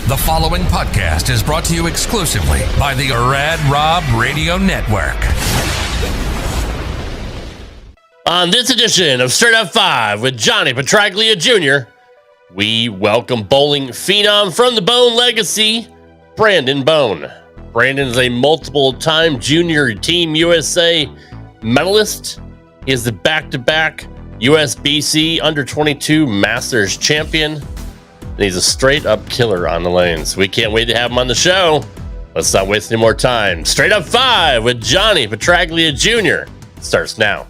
The following podcast is brought to you exclusively by the Rad Rob Radio Network. On this edition of Straight Up 5 with Johnny Petraglia Jr., we welcome bowling phenom from the Bohn Legacy, Brandon Bohn. Brandon is a multiple-time Junior Team USA medalist. He is the back-to-back USBC U22 Masters Champion. And he's a straight-up killer on the lanes. We can't wait to have him on the show. Let's not waste any more time. Straight Up 5 with Johnny Petraglia Jr. starts now.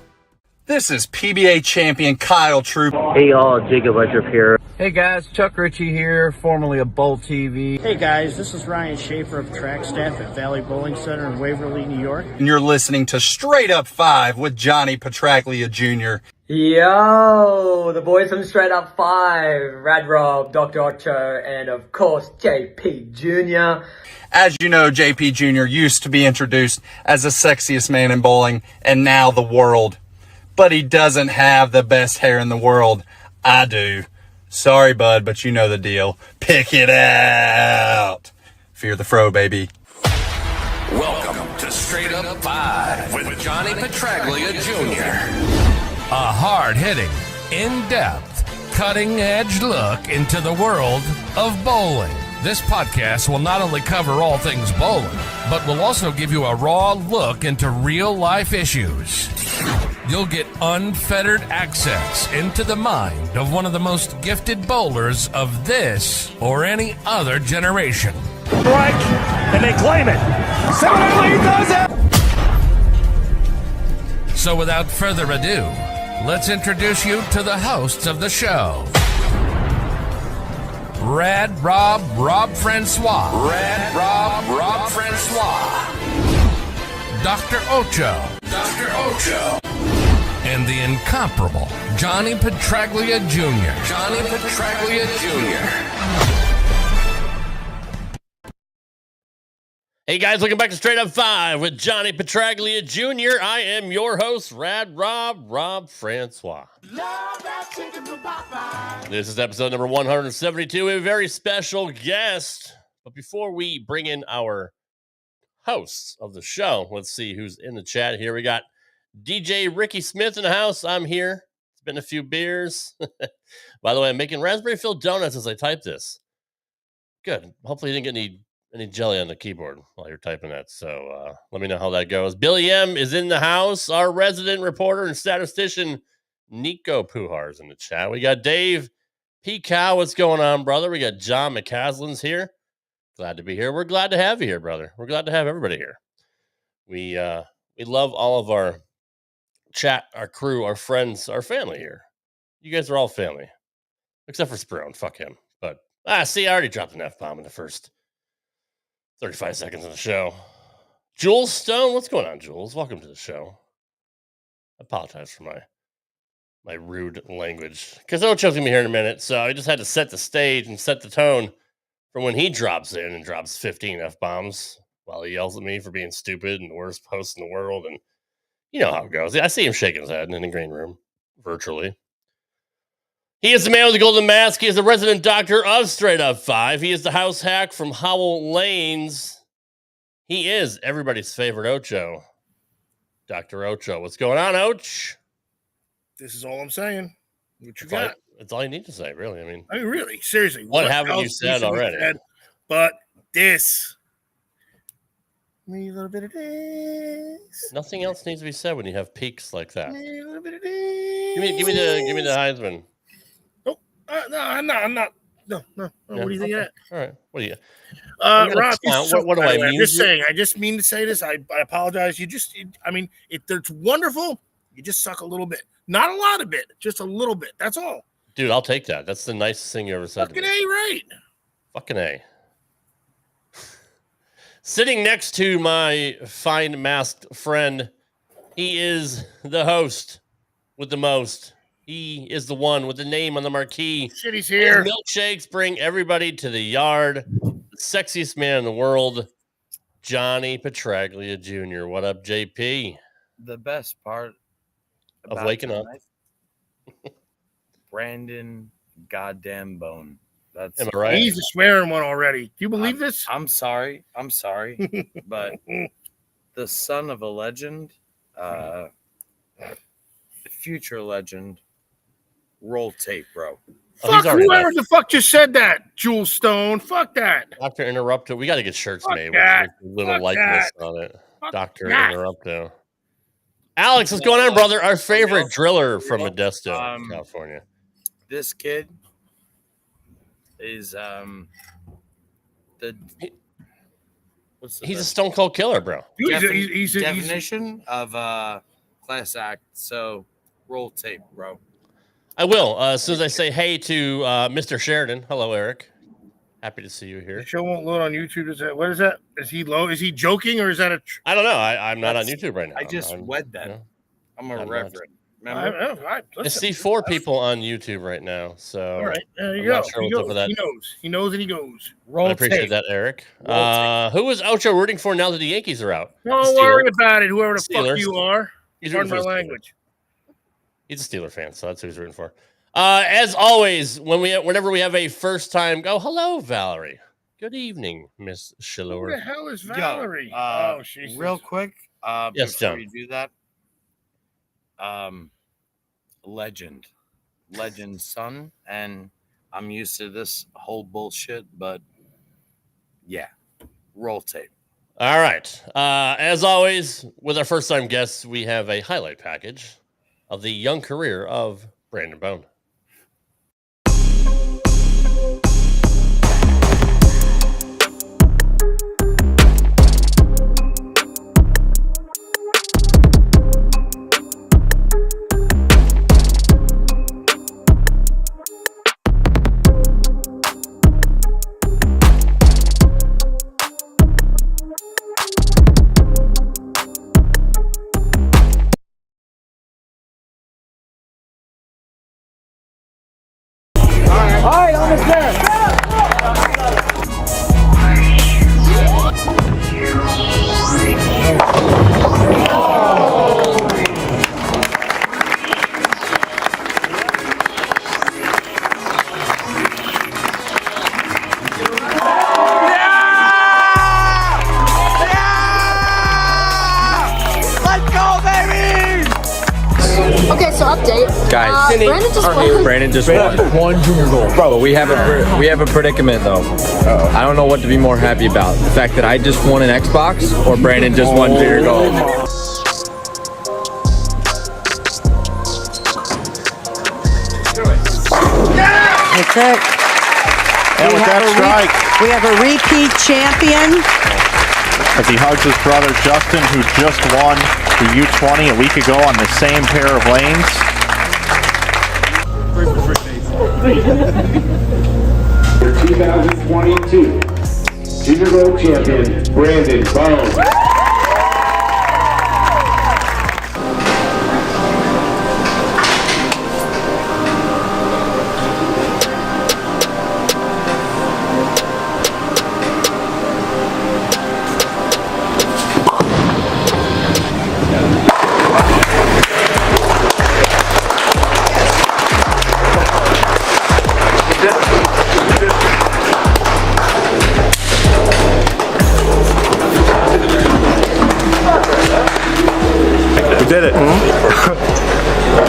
This is PBA champion Kyle Troop. Hey y'all, Jacob Ledrup here. Hey guys, Chuck Ritchie here, formerly of Bowl TV. Hey guys, this is Ryan Schaefer of track staff at Valley Bowling Center in Waverly, New York. And you're listening to Straight Up 5 with Johnny Petraglia Jr. Yo, the boys from Straight Up 5, Rad Rob, Dr. Ocho, and of course JP Jr. As you know, JP Jr. used to be introduced as the sexiest man in bowling, and now the world. But he doesn't have the best hair in the world. I do. Sorry, bud, but you know the deal. Pick it out. Fear the fro, baby. Welcome to Straight Up 5 with Johnny Petraglia Jr. A hard-hitting, in-depth, cutting-edge look into the world of bowling. This podcast will not only cover all things bowling, but will also give you a raw look into real-life issues. You'll get unfettered access into the mind of one of the most gifted bowlers of this or any other generation. Strike, and they claim it. Similarly does it. So without further ado, let's introduce you to the hosts of the show. Rad Rob Francois. Rad Rob Francois. Dr. Ocho. And the incomparable Johnny Petraglia Jr. Hey guys, welcome back to Straight Up 5 with Johnny Petraglia Jr. I am your host, Rad Rob Francois. This is episode number 172. We have a very special guest. But before we bring in our hosts of the show, let's see who's in the chat here. We got DJ Ricky Smith in the house. I'm here. It's been a few beers. By the way, I'm making raspberry filled donuts as I type this. Good. Hopefully you didn't get any jelly on the keyboard while you're typing that. So let me know how that goes. Billy M is in the house. Our resident reporter and statistician, Nico Pujar, is in the chat. We got Dave P. Cow. What's going on, brother? We got John McCaslin's here. Glad to be here. We're glad to have you here, brother. We're glad to have everybody here. We love all of our chat, our crew, our friends, our family here. You guys are all family. Except for Sprone. Fuck him. But, see, I already dropped an F-bomb in the first 35 seconds of the show. Jules Stone, what's going on, Jules? Welcome to the show. I apologize for my rude language. Because Ocho's going to be here in a minute, so I just had to set the stage and set the tone for when he drops in and drops 15 F-bombs while he yells at me for being stupid and the worst host in the world. And you know how it goes. I see him shaking his head in the green room, virtually. He is the man with the golden mask. He is the resident doctor of Straight Up 5. He is the house hack from Howell Lanes. He is everybody's favorite Ocho. Dr. Ocho. What's going on, Och? This is all I'm saying. What you got? That's all you need to say, really. I mean, really, seriously. What haven't you said already? But this. Me a little bit of this. Nothing else needs to be said when you have peaks like that. Me a little bit of this. Give me the Heisman. No, I'm not. No. Yeah, What do you think of that? All right. What do you? Rob, what do I mean? I'm just saying. I just mean to say this. I apologize. It's wonderful. You just suck a little bit. Not a lot of bit. Just a little bit. That's all. Dude, I'll take that. That's the nicest thing you ever said. Fucking A, right. Fucking A. Sitting next to my fine masked friend, he is the host with the most. He is the one with the name on the marquee. Shit, he's here. His milkshakes bring everybody to the yard. The sexiest man in the world, Johnny Petraglia Jr. What up, JP? The best part Of waking up. Brandon goddamn Bohn. That's Am I right? He's a swearing one already. Do you believe this? I'm sorry. But the son of a legend, future legend, roll tape, bro. Fuck whoever the fuck just said that, Jewel Stone. Fuck that. Dr. Interrupto. We got to get shirts Fuck made that. with a little Fuck likeness that. on it. Fuck Dr. that. Interrupto. Alex, what's going on, brother? Our favorite driller from Modesto, California. This kid is He's a stone cold killer, bro. He's definition of class act. So roll tape, bro. I will. As soon as I say hey to Mr. Sheridan. Hello, Eric. Happy to see you here. The show won't load on YouTube. Is that what is that? Is he low? Is he joking or is that a? I don't know. I'm not on YouTube right now. I just read that. You know, I'm a reverend. I see 4 people on YouTube right now. So all right, there you I'm go. not sure what's up with that. He knows, and he goes. I appreciate that, Eric. Who is Ocho rooting for now that the Yankees are out? Don't worry about it. Whoever the Steelers. fuck you are. He's Pardon rooting my for the language. He's a Steeler fan, so that's who he's rooting for. As always, whenever we have a first time, hello, Valerie. Good evening, Miss Shillor. Who the hell is Valerie? She's real quick. Yes, before John. you do that, legend son, and I'm used to this whole bullshit, but yeah, roll tape. All right. As always, with our first time guests, we have a highlight package of the young career of Brandon Bohn. Okay, so update. Guys, Brandon just won. one junior gold. Bro, we have a predicament though. I don't know what to be more happy about. The fact that I just won an Xbox or Brandon just won junior gold. That's it. And with that strike, we have a repeat champion. as he hugs his brother Justin, who just won the U20 a week ago on the same pair of lanes. The 2022 Junior Gold Champion, Brandon Bohn. Did it.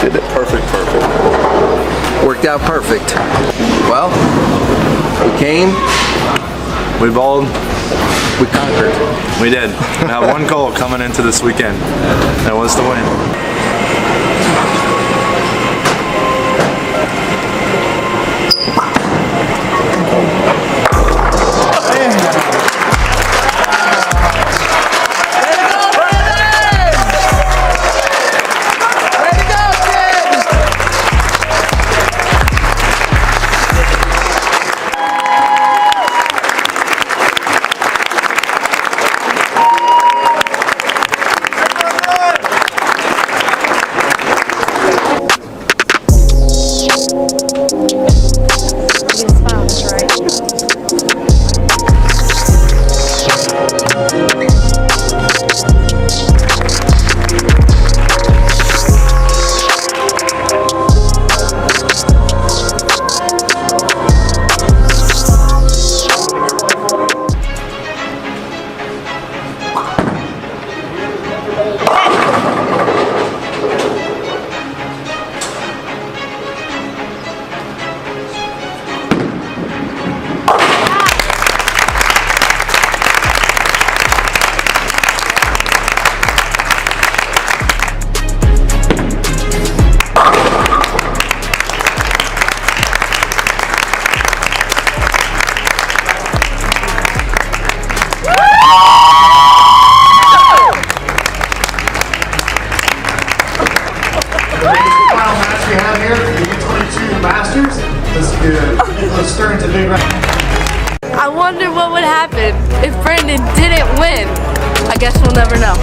Did it. Perfect. Worked out perfect. Well, we came, we bowled, we conquered. We did. Now one goal coming into this weekend. That was the win. Final match we have here for the U22 Masters. This is Nicholas Stearns and Big Round. I wonder what would happen if Brandon didn't win. I guess we'll never know.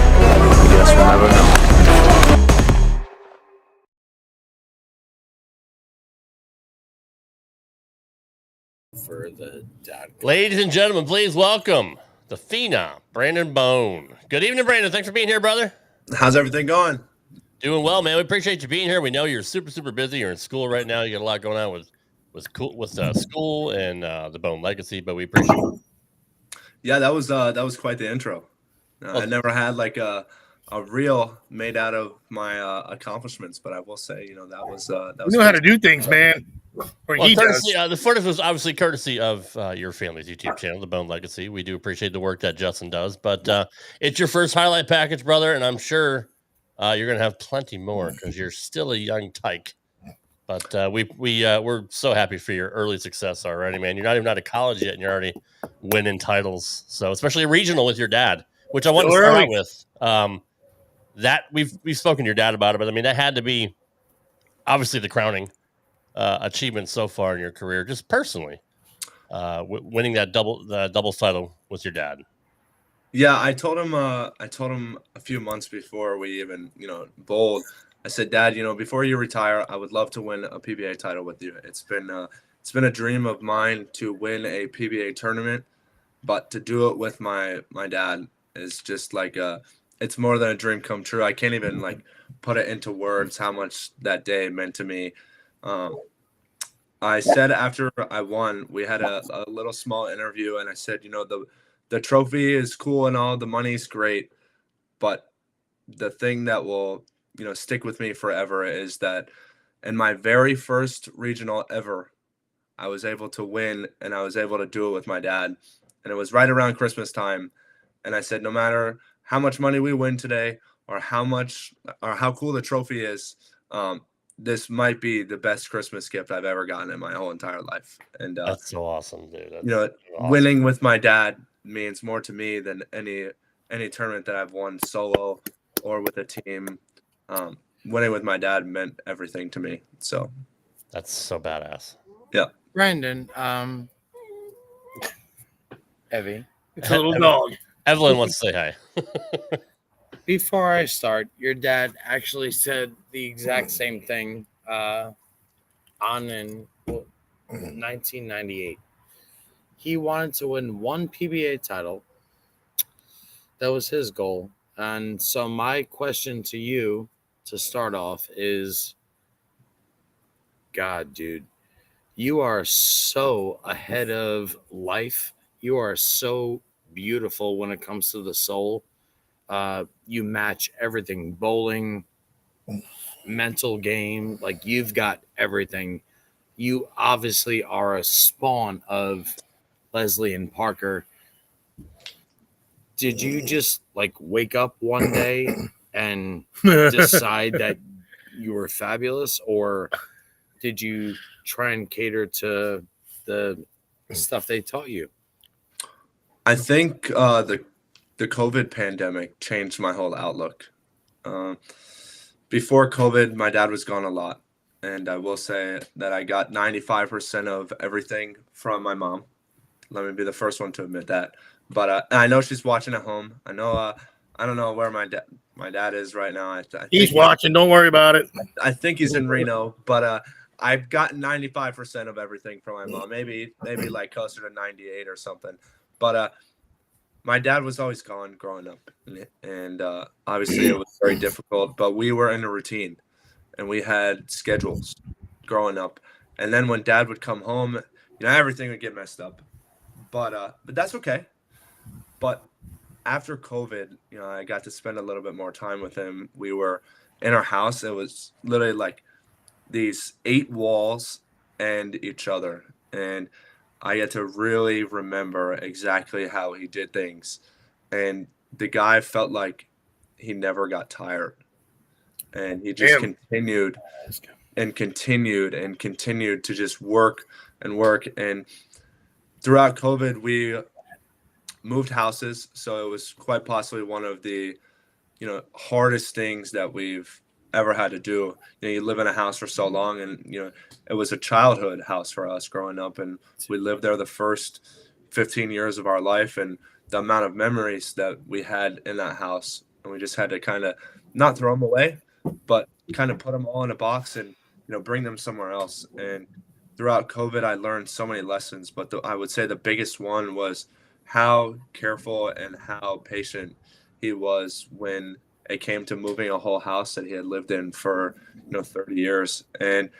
For the dad. Ladies and gentlemen, please welcome the phenom, Brandon Bohn. Good evening, Brandon. Thanks for being here, brother. How's everything going? Doing well, man. We appreciate you being here. We know you're super busy. You're in school right now. You got a lot going on with school and the Bohn Legacy, but we appreciate it. Yeah, that was quite the intro. I never had like a reel made out of my accomplishments, but I will say, that was You know how to do things, man. Or he courtesy, does. the footage was obviously courtesy of your family's YouTube channel, the Bohn Legacy. We do appreciate the work that Justin does, but it's your first highlight package, brother, and I'm sure you're gonna have plenty more because you're still a young tyke. But we're so happy for your early success already, man. You're not even out of college yet, and you're already winning titles. So especially regional with your dad, which I want to start out with. That we've spoken to your dad about it, but I mean that had to be obviously the crowning achievement so far in your career, just personally, winning that doubles title with your dad. Yeah, I told him a few months before we even bowled. I said, Dad, before you retire, I would love to win a PBA title with you. It's been a dream of mine to win a PBA tournament, but to do it with my dad is just like it's more than a dream come true. I can't even like put it into words how much that day meant to me. I said after I won, we had a little small interview, and I said, the trophy is cool and all, the money's great, but the thing that will stick with me forever is that in my very first regional ever, I was able to win, and I was able to do it with my dad, and it was right around Christmas time. And I said, no matter how much money we win today or how cool the trophy is, this might be the best Christmas gift I've ever gotten in my whole entire life. And that's so awesome, dude. That's awesome. Winning with my dad means more to me than any tournament that I've won solo or with a team. Winning with my dad meant everything to me. So that's so badass. Yeah. Brandon, Evie. It's a little dog. Evelyn wants to say hi. Before I start, your dad actually said the exact same thing in 1998. He wanted to win one PBA title. That was his goal. And so my question to you to start off is, God, dude, you are so ahead of life. You are so beautiful when it comes to the soul. You match everything, bowling, mental game, like you've got everything. You obviously are a spawn of Leslie and Parker. Did you just like wake up one day and decide that you were fabulous, or did you try and cater to the stuff they taught you? I think the COVID pandemic changed my whole outlook. Before COVID, my dad was gone a lot. And I will say that I got 95% of everything from my mom. Let me be the first one to admit that. But I know she's watching at home. I know I don't know where my dad is right now. I he's watching. Don't worry about it. I think he's in Reno. But I've gotten 95% of everything from my mom. Maybe like closer to 98 or something. But my dad was always gone growing up, and obviously it was very difficult. But we were in a routine, and we had schedules growing up. And then when dad would come home, everything would get messed up. But that's okay. But after COVID, you know, I got to spend a little bit more time with him. We were in our house. It was literally like these 8 walls and each other. And I get to really remember exactly how he did things. And the guy felt like he never got tired. And he just continued and continued and continued to just work and work. And throughout COVID, we moved houses. So it was quite possibly one of the, you know, hardest things that we've ever had to do. You know, you live in a house for so long, and, you know, it was a childhood house for us growing up, and we lived there the first 15 years of our life, and the amount of memories that we had in that house, and we just had to kind of not throw them away, but kind of put them all in a box and, you know, bring them somewhere else. And throughout COVID, I learned so many lessons, but I would say the biggest one was how careful and how patient he was when it came to moving a whole house that he had lived in for, you know, 30 years. And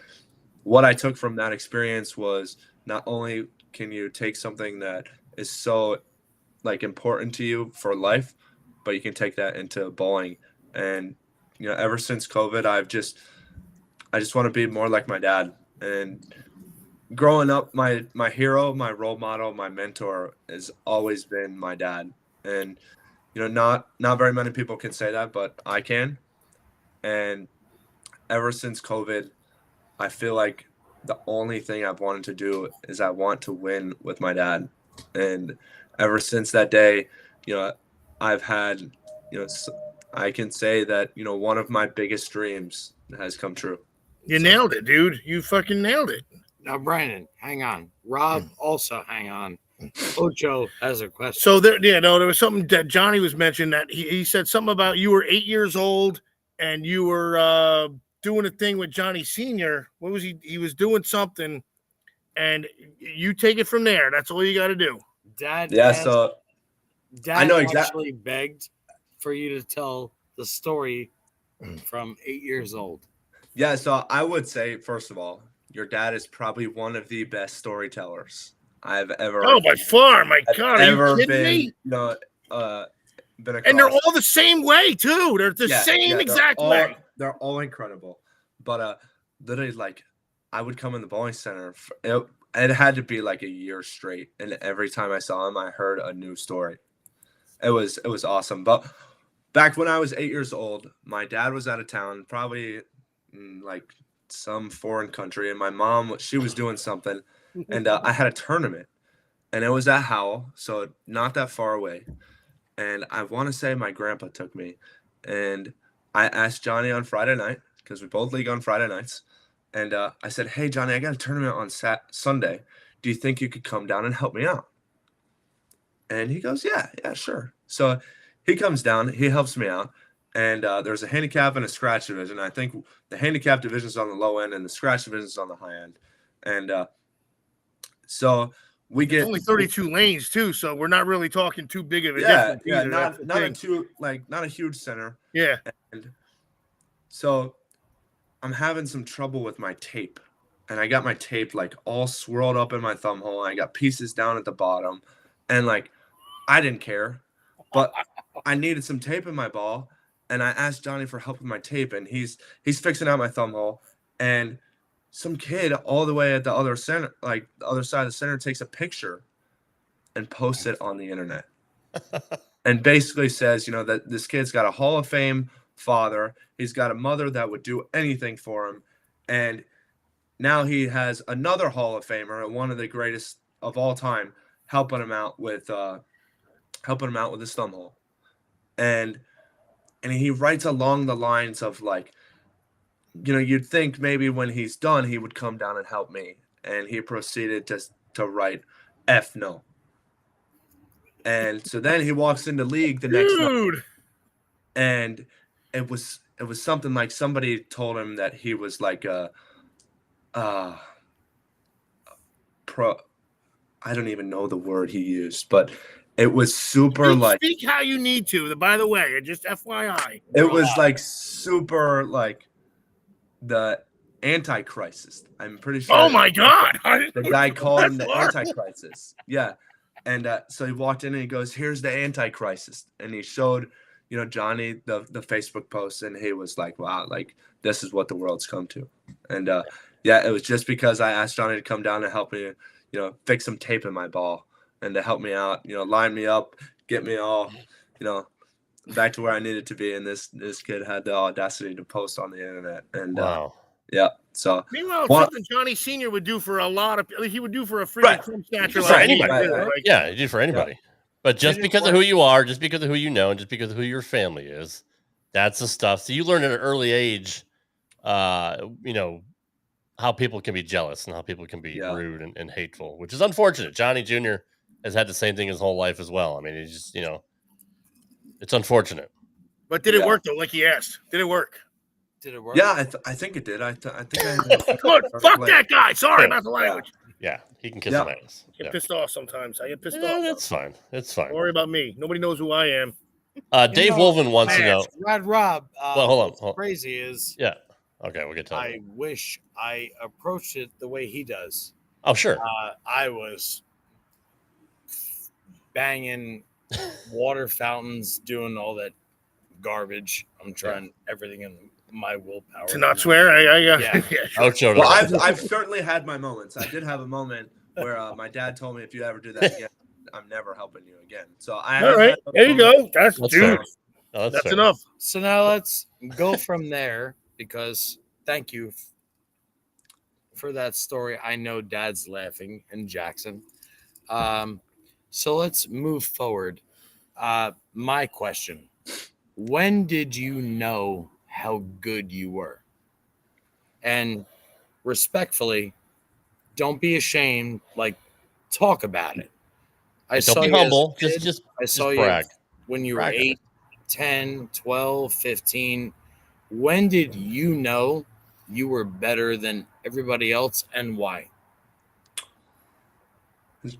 what I took from that experience was, not only can you take something that is so like important to you for life, but you can take that into bowling. And, you know, ever since COVID, I just want to be more like my dad. And growing up, my hero, my role model, my mentor has always been my dad. And, you know, not very many people can say that, but I can. And ever since COVID, I feel like the only thing I've wanted to do is I want to win with my dad. And ever since that day, you know, I've had, you know, I can say that, you know, one of my biggest dreams has come true. You nailed it, dude. You fucking nailed it. Now, Brandon, hang on. Rob, also hang on. Ocho has a question. So there was something that Johnny was mentioning, that he said something about you were 8 years old and you were doing a thing with Johnny Sr. What was he? He was doing something, and you take it from there. That's all you got to do. Dad, I know exactly. Actually begged for you to tell the story from 8 years old. Yeah, so I would say, first of all, your dad is probably one of the best storytellers I've ever. Oh, by far, my God! Are you kidding me? You know, been across. And they're all the same way too. They're the same exact way. They're all incredible. But literally, like, I would come in the bowling center. It had to be like a year straight, and every time I saw him, I heard a new story. It was awesome. But back when I was 8 years old, my dad was out of town, probably in like some foreign country, and my mom, she was doing something, and I had a tournament, and it was at Howell, so not that far away. And I want to say my grandpa took me, and I asked Johnny on Friday night, because we both league on Friday nights, and I said, "Hey, Johnny, I got a tournament on Sunday. Do you think you could come down and help me out?" And he goes, yeah, sure. So he comes down, he helps me out, and there's a handicap and a scratch division. I think the handicap division is on the low end and the scratch division is on the high end. And so we get only 32 lanes too, so we're not really talking too big of a difference. Yeah, not a huge center. Yeah. And so I'm having some trouble with my tape, and I got my tape like all swirled up in my thumb hole. I got pieces down at the bottom, and like I didn't care, but I needed some tape in my ball, and I asked Johnny for help with my tape, and he's fixing out my thumb hole, and some kid all the way at the other center, like the other side of the center, takes a picture and posts it on the internet, and basically says, you know, that this kid's got a Hall of Fame father, he's got a mother that would do anything for him, and now he has another Hall of Famer and one of the greatest of all time helping him out with his thumb hole. And he writes along the lines of like, you know, you'd think maybe when he's done, he would come down and help me. And he proceeded to write F no. And so then he walks into league the next night, and it was something like somebody told him that he was like a pro. I don't even know the word he used, but it was super like speak how you need to. By the way, just FYI, it was like super like the Antichrist. I'm pretty sure. Oh my God! The guy called him the Antichrist. Yeah, And so he walked in and he goes, "Here's the Antichrist," and he showed, Johnny the Facebook post, and he was like, "Wow, like this is what the world's come to." And yeah, it was just because I asked Johnny to come down and help me, fix some tape in my ball and to help me out, line me up, get me all, back to where I needed to be. And this kid had the audacity to post on the internet. And wow. Yeah. So meanwhile, it's something Johnny Sr. would do for a lot of. He would do for a freaking Trump snatcher For like anybody. me, like, Yeah, you do for anybody. But just because of who you are, just because of who you know, and just because of who your family is, that's the stuff. So you learn at an early age, how people can be jealous and how people can be rude and hateful, which is unfortunate. Johnny Jr. has had the same thing his whole life as well. I mean, he's just, it's unfortunate. But did it work though? Like he asked, did it work? Did it work? Yeah, I think it did. I think I Good. Fuck that guy. Sorry about the language. Yeah, he can kiss some ass. Get pissed off sometimes. I get pissed off. That's fine. It's fine. Don't worry about me. Nobody knows who I am. Dave Wolven wants to know. Rad Rob. Well, hold on. What's crazy is. Yeah. Okay, we'll get to that. I wish I approached it the way he does. Oh, sure. I was banging water fountains, doing all that garbage. I'm trying everything in my willpower to not swear. Yeah. Sure. Well, I've certainly had my moments. I did have a moment where my dad told me, if you ever do that again, I'm never helping you again. So I all right, there you go. That's dude. That's enough. So now let's go from there, because thank you for that story. I know Dad's laughing in Jackson. So let's move forward. My question: when did you know how good you were? And respectfully, don't be ashamed. Like, talk about it. Don't be humble. I saw you brag. When you were 8, 10, 12, 15. When did you know you were better than everybody else, and why?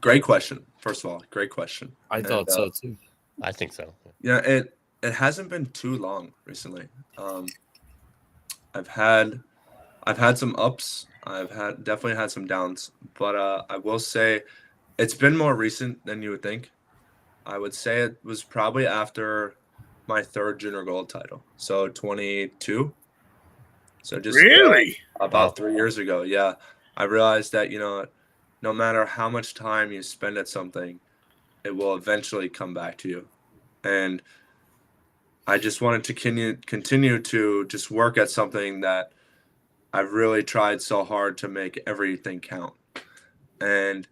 Great question. First of all, great question. I thought so too. I think so. Yeah, it hasn't been too long recently. I've had some ups. I've definitely had some downs, but I will say it's been more recent than you would think. I would say it was probably after my third junior gold title, so 22. So just really about 3 years ago. Yeah, I realized that no matter how much time you spend at something, it will eventually come back to you. And I just wanted to continue to just work at something that I've really tried so hard to make everything count. And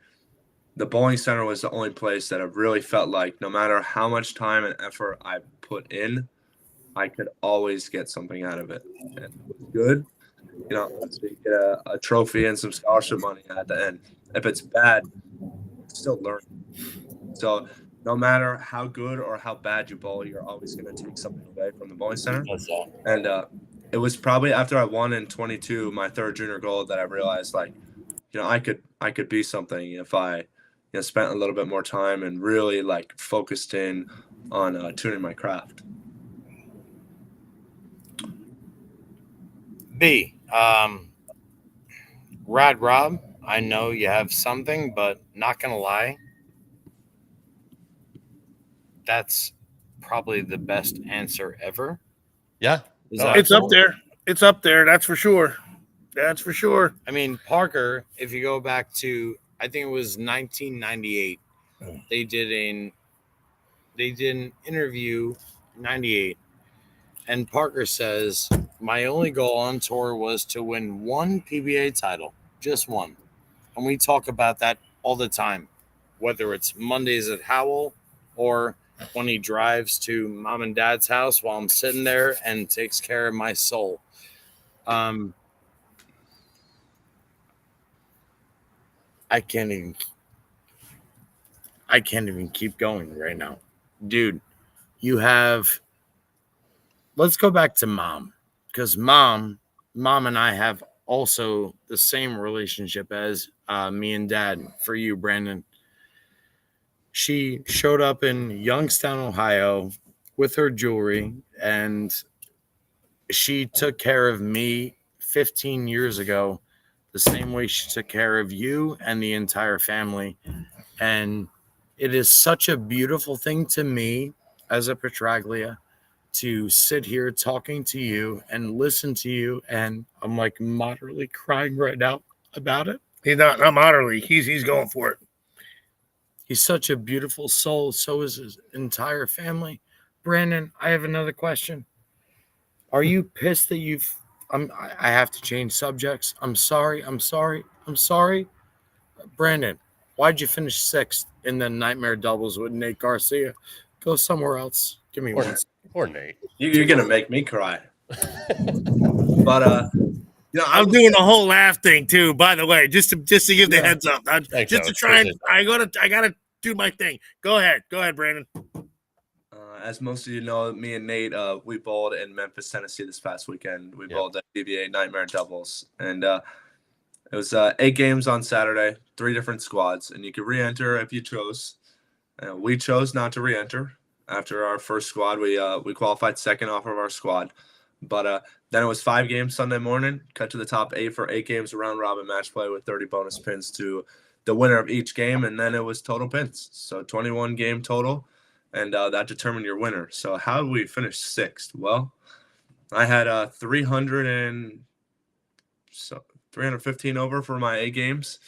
the bowling center was the only place that I really felt like no matter how much time and effort I put in, I could always get something out of it. And it was good. So you get a trophy and some scholarship money at the end. If it's bad, still learn. So no matter how good or how bad you bowl, you're always going to take something away from the bowling center. And it was probably after I won in 22, my third junior gold, that I realized, like, I could be something if I spent a little bit more time and really like focused in on tuning my craft. B, Rad Rob, I know you have something, but not gonna lie, that's probably the best answer ever. Yeah, it's up there. It's up there. That's for sure. That's for sure. I mean, Parker, if you go back to, I think it was 1998, they did an interview, 98, and Parker says, my only goal on tour was to win one PBA title, just one. And we talk about that all the time, whether it's Mondays at Howell or when he drives to mom and dad's house while I'm sitting there and takes care of my soul. I can't even keep going right now. Dude, let's go back to mom, because mom and I have also the same relationship as me and dad. For you, Brandon, she showed up in Youngstown, Ohio with her jewelry, and she took care of me 15 years ago the same way she took care of you and the entire family. And It is such a beautiful thing to me as a Petraglia to sit here talking to you and listen to you, and I'm like moderately crying right now about it. He's not moderately. He's going for it. He's such a beautiful soul. So is his entire family. Brandon, I have another question. Are you pissed that I have to change subjects? I'm sorry. Brandon, why'd you finish 6th in the nightmare doubles with Nate Garcia? Go somewhere else. Give me one. Poor Nate. You're gonna make me cry. But I'm doing the whole laugh thing too. By the way, just to give the heads up, Thanks, just to try and I gotta do my thing. Go ahead, Brandon. As most of you know, me and Nate, we bowled in Memphis, Tennessee this past weekend. We bowled at PBA Nightmare Doubles, and it was 8 games on Saturday, 3 different squads, and you could re-enter if you chose. We chose not to re-enter. After our first squad, we qualified second off of our squad, but then it was 5 games Sunday morning, cut to the top 8 for 8 games around robin match play with 30 bonus pins to the winner of each game, and then it was total pins, so 21 game total. And that determined your winner. So how did we finish 6th? Well, I had 315 over for my 8 games,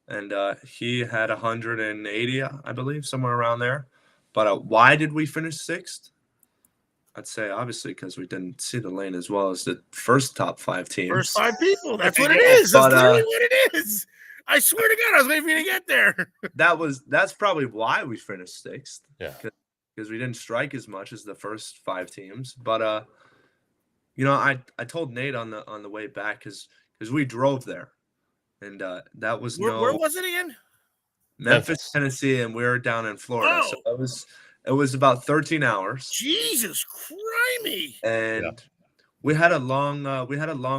and he had 180, I believe, somewhere around there. But why did we finish 6th? I'd say obviously because we didn't see the lane as well as the first top 5 teams. First 5 people. That's what it is. That's literally what it is. I swear to God, I was waiting for you to get there. That's probably why we finished 6th. Yeah. Because we didn't strike as much as the first 5 teams, but I told Nate on the way back because we drove there, and that was where was it again? Memphis, Tennessee, and we were down in Florida, so it was about 13 hours. Jesus crimey! And we had a long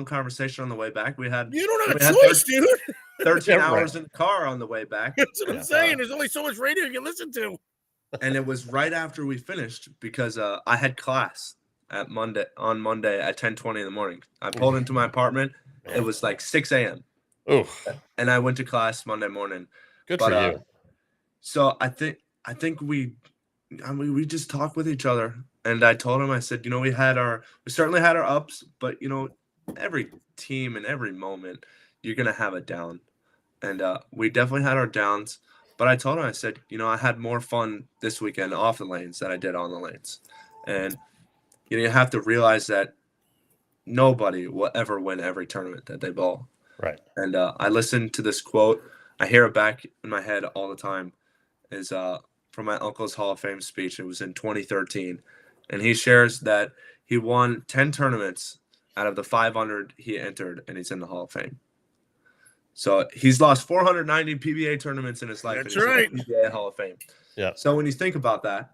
conversation on the way back. You don't have a choice, dude. 13 hours in the car on the the way back. That's what I'm saying. There's only so much radio you can listen to. And it was right after we finished because I had class on Monday at 10:20 in the morning. I pulled into my apartment. It was like 6 a.m. Oof. And I went to class Monday morning. Good for you. So I think we just talked with each other, and I told him, I said, we certainly had our ups, but every team and every moment you're gonna have a down, and we definitely had our downs. But I told him, I said, I had more fun this weekend off the lanes than I did on the lanes. And, you have to realize that nobody will ever win every tournament that they bowl. Right. And I listened to this quote. I hear it back in my head all the time. Is from my uncle's Hall of Fame speech. It was in 2013. And he shares that he won 10 tournaments out of the 500 he entered, and he's in the Hall of Fame. So he's lost 490 PBA tournaments in his life. That's right. In the PBA Hall of Fame. Yeah. So when you think about that,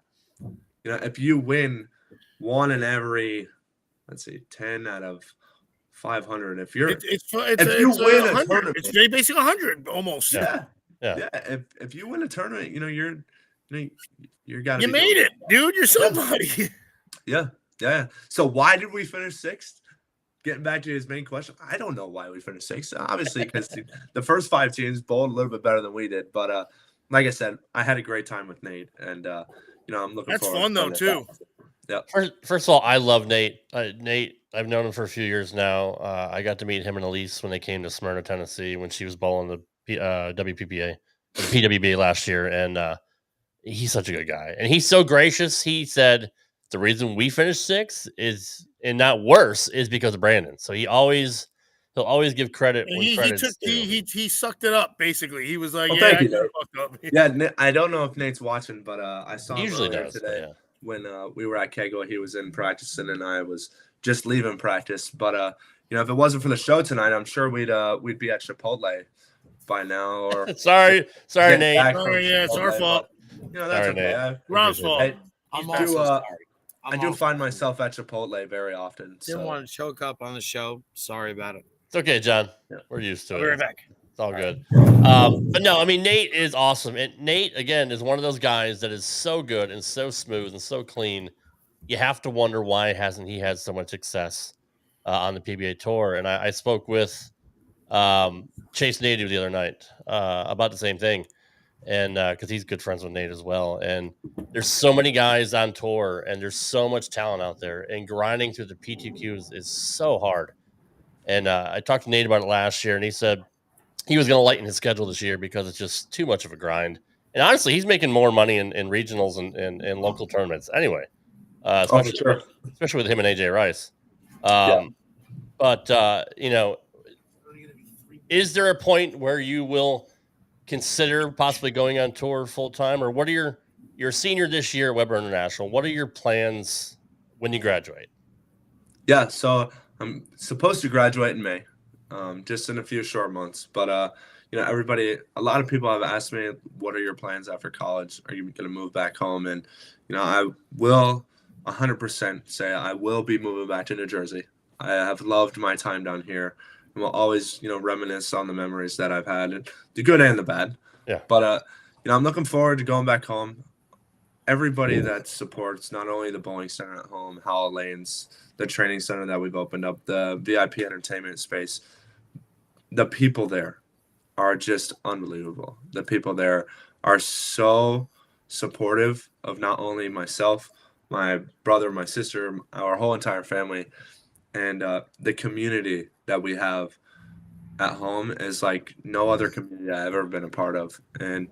if you win 1 in every, 10 out of 500. If you win a tournament, it's basically 100 almost. Yeah. If you win a tournament, you got. You made it, dude. You're somebody. Yeah. So why did we finish 6th? Getting back to his main question, I don't know why we finished 6th. Obviously, because the first 5 teams bowled a little bit better than we did. But like I said, I had a great time with Nate, and I'm looking. That's forward fun though too. Yeah. First of all, I love Nate. Nate, I've known him for a few years now. I got to meet him and Elise when they came to Smyrna, Tennessee, when she was bowling the WPBA, the PWBA last year, and he's such a good guy, and he's so gracious. He said the reason we finished 6th is, and not worse, is because of Brandon. So he'll always give credit when credit's due. He sucked it up basically. He was like, thank you, fucked up. Yeah, I don't know if Nate's watching, but I saw him Usually earlier does, today. yeah. When we were at Kegel. He was in practice, and I was just leaving practice. But if it wasn't for the show tonight, I'm sure we'd be at Chipotle by now. Or sorry, Nate. It's our fault. That's Sorry, okay. Nate. Rob's fault. I do find myself at Chipotle very often. Didn't want to choke up on the show. Sorry about it. It's okay, John. Yeah. We're used to it. I'll be right back. It's all good. But no, Nate is awesome. And Nate, again, is one of those guys that is so good and so smooth and so clean. You have to wonder why hasn't he had so much success on the PBA Tour. And I spoke with Chase Nadeau the other night about the same thing. and because he's good friends with Nate as well. And there's so many guys on tour, and there's so much talent out there, and grinding through the PTQs is so hard. And I talked to Nate about it last year, and he said he was going to lighten his schedule this year because it's just too much of a grind. And honestly, he's making more money in regionals and local tournaments anyway, especially with him and AJ Rice. But is there a point where you will consider possibly going on tour full time, or what are your senior this year at Weber International? What are your plans when you graduate? Yeah, so I'm supposed to graduate in May, just in a few short months. But a lot of people have asked me, what are your plans after college? Are you going to move back home? And I will 100% say I will be moving back to New Jersey. I have loved my time down here. And will always, reminisce on the memories that I've had, and the good and the bad. Yeah. But I'm looking forward to going back home. Everybody that supports not only the bowling center at home, Howell Lanes, the training center that we've opened up, the VIP entertainment space, the people there are just unbelievable. The people there are so supportive of not only myself, my brother, my sister, our whole entire family, and the community that we have at home is like no other community I've ever been a part of. And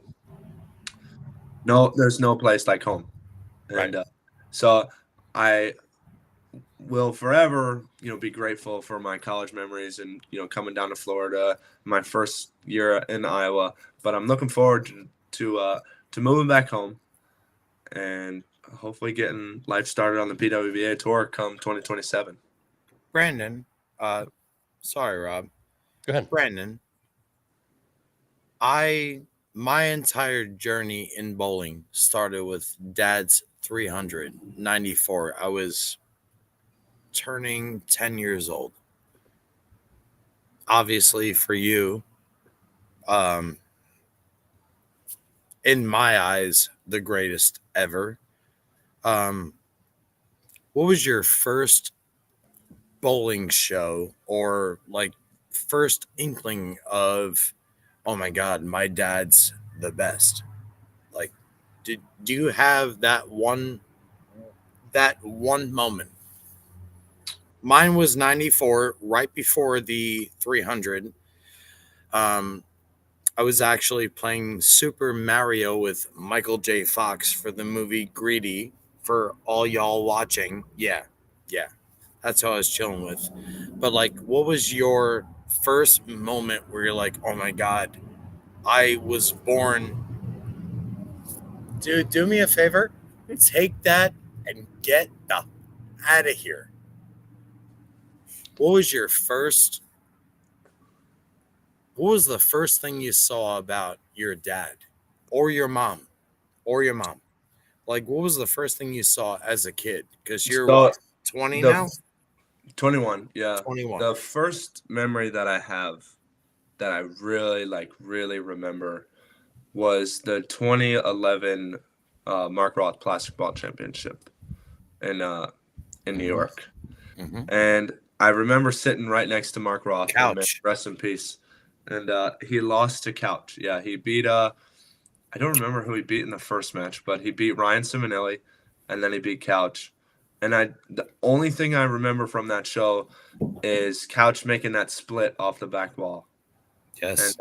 there's no place like home. And so I will forever, be grateful for my college memories and, coming down to Florida, my first year in Iowa. But I'm looking forward to moving back home and hopefully getting life started on the PWBA tour come 2027. Brandon, sorry, Rob. Go ahead. Brandon, my entire journey in bowling started with Dad's 394. I was turning 10 years old. Obviously, for you, in my eyes, the greatest ever. What was your first bowling show, or like first inkling of, oh my God, my dad's the best? Like, do you have that one moment? Mine was 94, right before the 300. I was actually playing Super Mario with Michael J. Fox for the movie Greedy. For all y'all watching, yeah, that's how I was chilling with. But like, what was your first moment where you're like, oh my God, I was born? Dude, do me a favor, take that and get the out of here. What was the first thing you saw about your dad or your mom? Like, what was the first thing you saw as a kid? Because you're 20 now? 21, yeah. 21. The first memory that I have that I really remember was the 2011 Mark Roth Plastic Ball Championship in New York. Mm-hmm. And I remember sitting right next to Mark Roth. Couch. Rest in peace. And he lost to Couch. Yeah, he beat I don't remember who he beat in the first match, but he beat Ryan Simonelli, and then he beat Couch. And the only thing I remember from that show is Couch making that split off the back wall. Yes.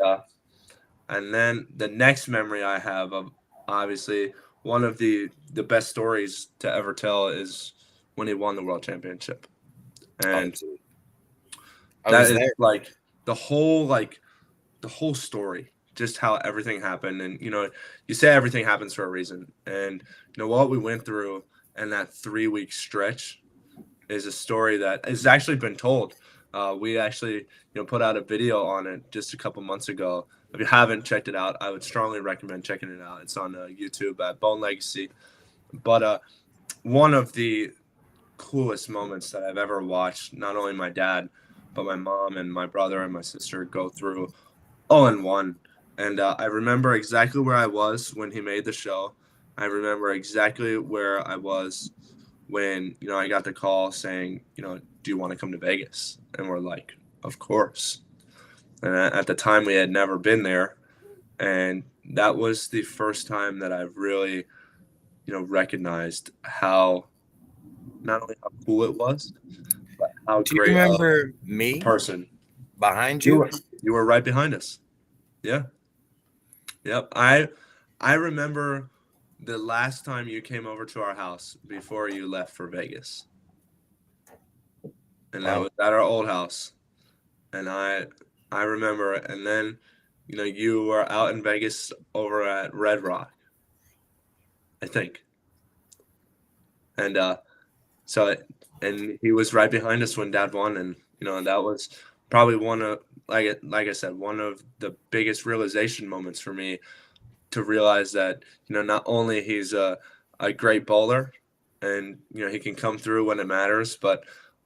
And then the next memory I have of, obviously, one of the best stories to ever tell is when he won the world championship. And that is like the whole story, just how everything happened. And, you say everything happens for a reason. And, what we went through in that 3-week stretch is a story that has actually been told. We actually, put out a video on it just a couple months ago. If you haven't checked it out, I would strongly recommend checking it out. It's on YouTube at Bohn Legacy. But one of the coolest moments that I've ever watched, not only my dad, but my mom and my brother and my sister go through all in one. And I remember exactly where I was when he made the show. I remember exactly where I was when, I got the call saying, do you want to come to Vegas? And we're like, of course. And at the time we had never been there. And, that was the first time that I really, recognized how not only how cool it was, but how Do you great remember a me person behind you you? were. You were right behind us. Yeah. Yep. I remember the last time you came over to our house before you left for Vegas. And that was at our old house. And I remember it. And then, you were out in Vegas over at Red Rock, I think. And and he was right behind us when Dad won, and that was probably one of like I said, one of the biggest realization moments for me, to realize that not only he's a great bowler, and he can come through when it matters, but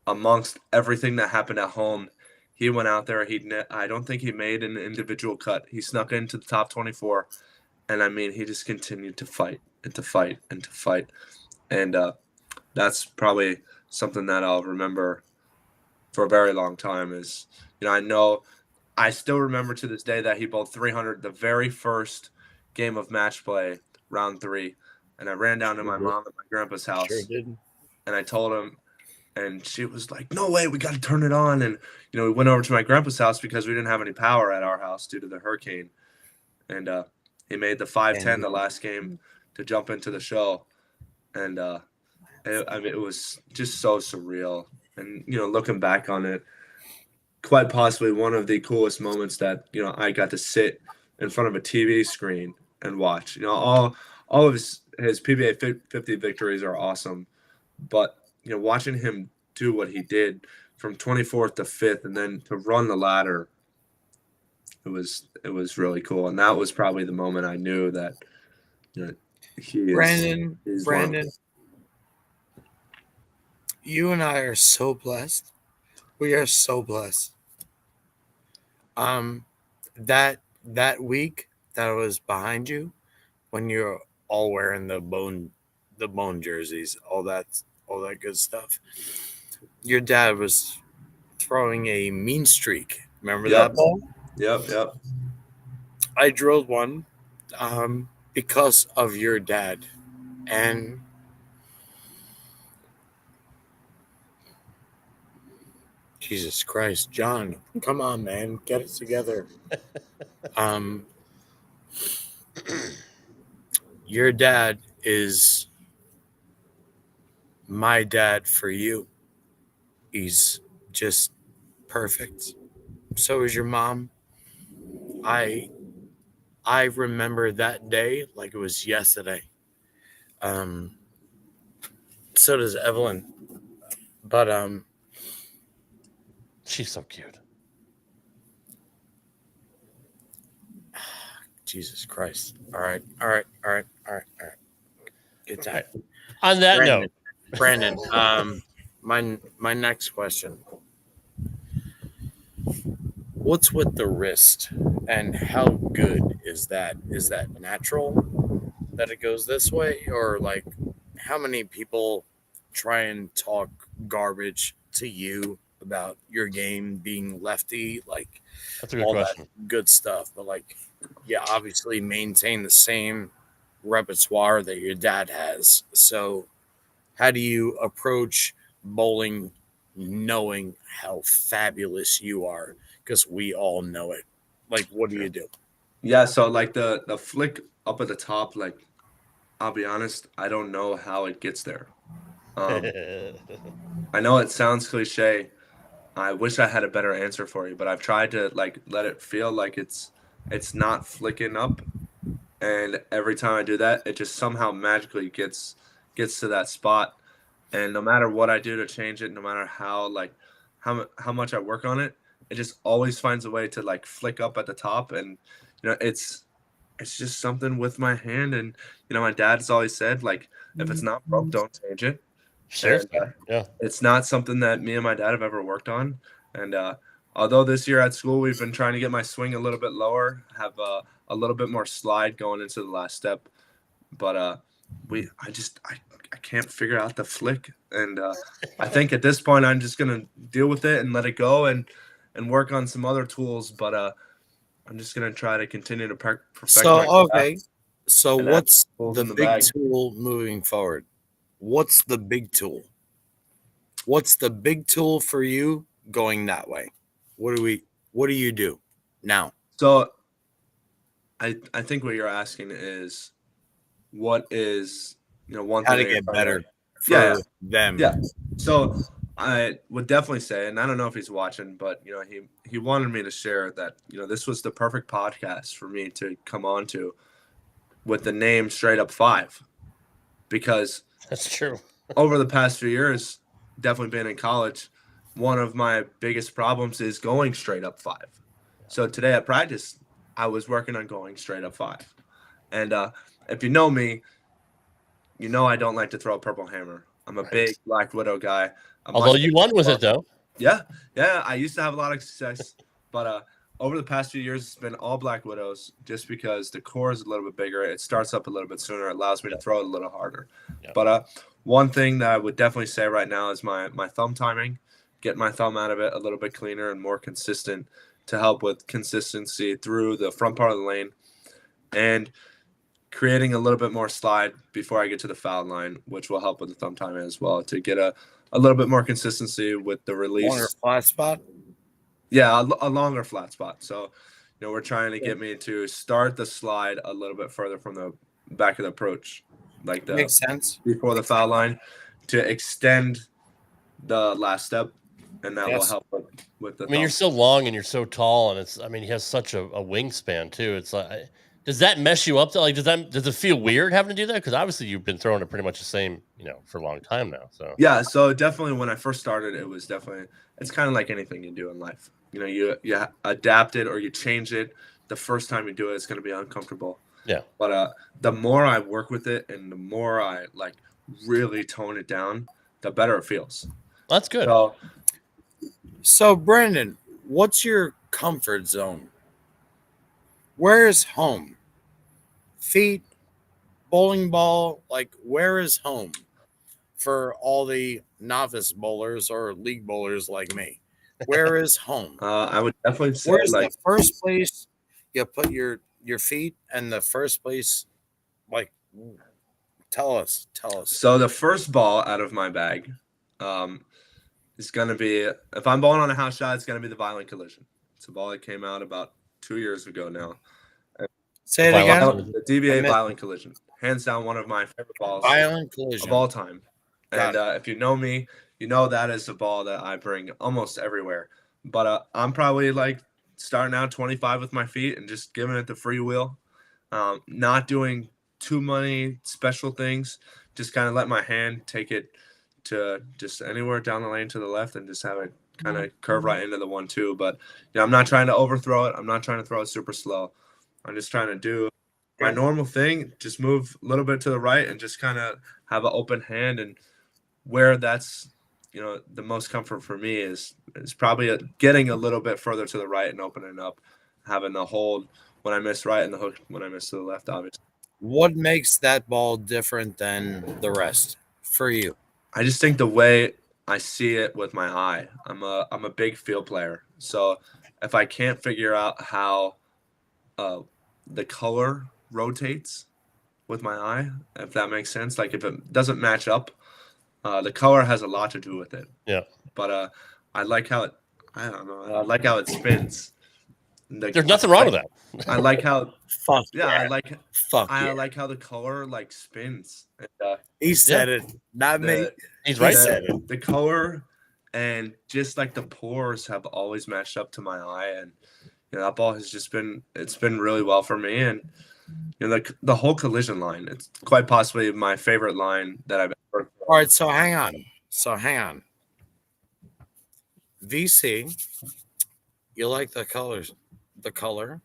amongst everything that happened at home, he went out there. I don't think he made an individual cut. He snuck into the top 24, and I mean, he just continued to fight and to fight and to fight, and that's probably something that I'll remember for a very long time. Is I still remember to this day that he bowled 300 the very first game of match play, round 3, and I ran down to my mom at my grandpa's house. Sure did. And I told him, and she was like, "No way, we got to turn it on." And we went over to my grandpa's house because we didn't have any power at our house due to the hurricane. And he made the 5-10 the last game to jump into the show, and it was just so surreal. And looking back on it, quite possibly one of the coolest moments that I got to sit in front of a TV screen and watch. All of his PBA 50 victories are awesome, but watching him do what he did from 24th to 5th, and then to run the ladder, it was really cool. And that was probably the moment I knew that he is Brandon, you and I are so blessed. We are so blessed. That week that I was behind you, when you're all wearing the Bohn jerseys, all that good stuff, your dad was throwing a mean streak. Remember that ball? Yep. I drilled one because of your dad. And Jesus Christ, John, come on, man, get it together. Your dad is my dad for you. He's just perfect. So is your mom. I remember that day like it was yesterday. So does Evelyn. But she's so cute. Jesus Christ. All right. Good time. On that note, Brandon, my next question. What's with the wrist, and how good is that? Is that natural that it goes this way, or like how many people try and talk garbage to you about your game being lefty, like that's a good all question. that good stuff, but like obviously maintain the same repertoire that your dad has. So how do you approach bowling knowing how fabulous you are? Because we all know it. Like, what do you do? Yeah, so like the flick up at the top, like, I'll be honest, I don't know how it gets there. I know it sounds cliche. I wish I had a better answer for you, but I've tried to like let it feel like it's not flicking up, and every time I do that, it just somehow magically gets to that spot. And no matter what I do to change it, no matter how much I work on it, it just always finds a way to like flick up at the top. And it's just something with my hand. And my dad's always said, like, if it's not broke, don't change it. Seriously. And, it's not something that me and my dad have ever worked on. And although this year at school we've been trying to get my swing a little bit lower, have a little bit more slide going into the last step, but I can't figure out the flick. And I think at this point I'm just gonna deal with it and let it go and work on some other tools. But I'm just gonna try to continue to perfect. So my okay. craft So and what's pulls the in the big bag. tool moving forward? What's the big tool? What's the big tool for you going that way? What do you do now? So I think what you're asking is what is one How thing to that you're get trying better to- for yeah, them. yeah. So I would definitely say, and I don't know if he's watching, but he wanted me to share that this was the perfect podcast for me to come on to with the name Straight Up 5, because That's true. over the past few years, definitely being in college, one of my biggest problems is going straight up 5. So today at practice, I was working on going straight up 5. And if you know me, I don't like to throw a purple hammer. I'm a big Black Widow guy. Although you won with it, though. Yeah. I used to have a lot of success, but over the past few years, it's been all Black Widows just because the core is a little bit bigger. It starts up a little bit sooner. It allows me to throw it a little harder. But one thing that I would definitely say right now is my thumb timing. Get my thumb out of it a little bit cleaner and more consistent to help with consistency through the front part of the lane, and creating a little bit more slide before I get to the foul line, which will help with the thumb timing as well to get a little bit more consistency with the release. Longer flat spot? Yeah, a longer flat spot. So, we're trying to get me to start the slide a little bit further from the back of the approach, like the Makes sense before the foul line, to extend the last step, and that will help with the. I mean, you're so long and you're so tall, and he has such a wingspan too. It's like, does that mess you up? Like, does it feel weird having to do that? Because obviously you've been throwing it pretty much the same, for a long time now. So yeah, so definitely when I first started, it's kind of like anything you do in life. You adapt it or you change it. The first time you do it, it's going to be uncomfortable. Yeah. But the more I work with it and the more I really tone it down, the better it feels. That's good. So Brandon, what's your comfort zone? Where is home? Feet, bowling ball, where is home for all the novice bowlers or league bowlers like me? Where is home? I would definitely say where's the first place you put your feet, and the first place, tell us. So the first ball out of my bag is going to be, if I'm bowling on a house shot, it's going to be the Violent Collision. It's a ball that came out about 2 years ago now. Say it again. The DBA Violent Collision. Hands down one of my favorite balls Violent Collision of all time. And if you know me, you know that is a ball that I bring almost everywhere. But I'm probably starting out 25 with my feet and just giving it the free wheel. Not doing too many special things. Just kind of let my hand take it to just anywhere down the lane to the left and just have it kind of curve right into the 1-2. But I'm not trying to overthrow it. I'm not trying to throw it super slow. I'm just trying to do my normal thing, just move a little bit to the right and just kind of have an open hand. And where that's, the most comfort for me is probably getting a little bit further to the right and opening up, having the hold when I miss right and the hook when I miss to the left, obviously. What makes that ball different than the rest for you? I just think the way I see it with my eye. I'm a big field player. So if I can't figure out how the color rotates with my eye, if that makes sense, if it doesn't match up, the color has a lot to do with it. Yeah. But I like how it, I don't know, I like how it spins. There's nothing wrong with that. I like how I like how the color spins. And, he said it, not me. He's right. The color and just the pores have always matched up to my eye, and that ball has just been really well for me. And the whole collision line, it's quite possibly my favorite line that I've ever. All right, so hang on. VC, you like the colors? The color.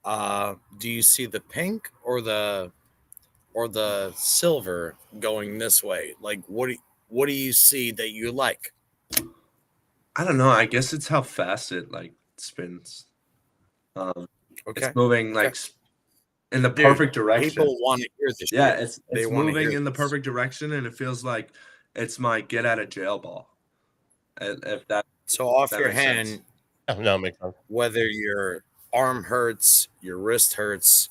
Do you see the pink or the silver going this way? What do you see that you like? I don't know. I guess it's how fast it spins. It's moving in the perfect direction. People want to hear this. Yeah, it's moving in the perfect direction, and it feels like it's my get out of jail ball. If that so off your hand. No, makes sense. Whether you're arm hurts, your wrist hurts,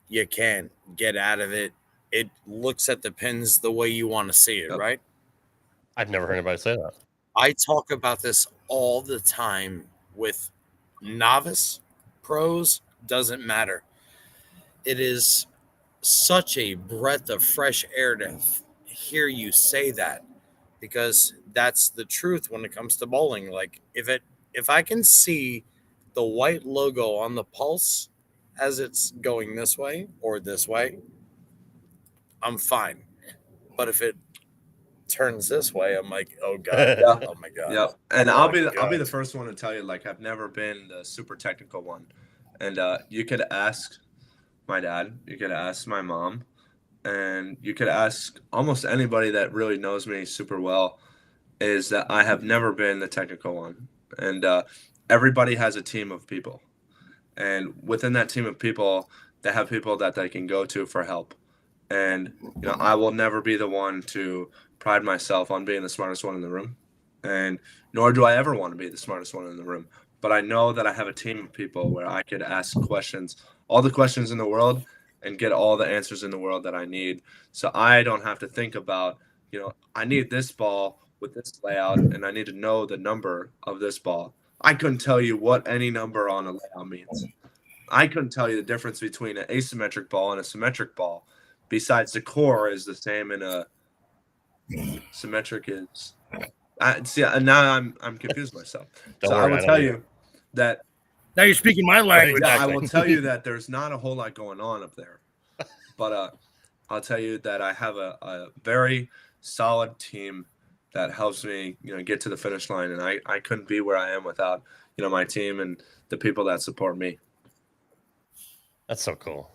you can't get out of it. It looks at the pins the way you want to see it, right? I've never heard anybody say that. I talk about this all the time with novice, pros, doesn't matter. It is such a breath of fresh air to hear you say that, because that's the truth when it comes to bowling. Like if I can see the white logo on the pulse as it's going this way or this way, I'm fine. But if it turns this way, I'm like, oh god, oh my god. Yep. And Oh I'll my be God. the first one to tell you, like, I've never been the super technical one. And you could ask my dad, you could ask my mom, and you could ask almost anybody that really knows me super well, is that I have never been the technical one. And everybody has a team of people. And within that team of people, they have people that they can go to for help. And, you know, I will never be the one to pride myself on being the smartest one in the room. And nor do I ever want to be the smartest one in the room. But I know that I have a team of people where I could ask questions, all the questions in the world, and get all the answers in the world that I need. So I don't have to think about, you know, I need this ball with this layout, and I need to know the number of this ball. I couldn't tell you what any number on a layout means. I couldn't tell you the difference between an asymmetric ball and a symmetric ball. Besides, the core is the same in a symmetric is. See, now I'm confused myself. Don't So I worry, will I don't tell either. you that. Now you're speaking my language. Yeah, I will tell you that there's not a whole lot going on up there, but I'll tell you that I have a very solid team that helps me, you know, get to the finish line, and I couldn't be where I am without, you know, my team and the people that support me. That's so cool.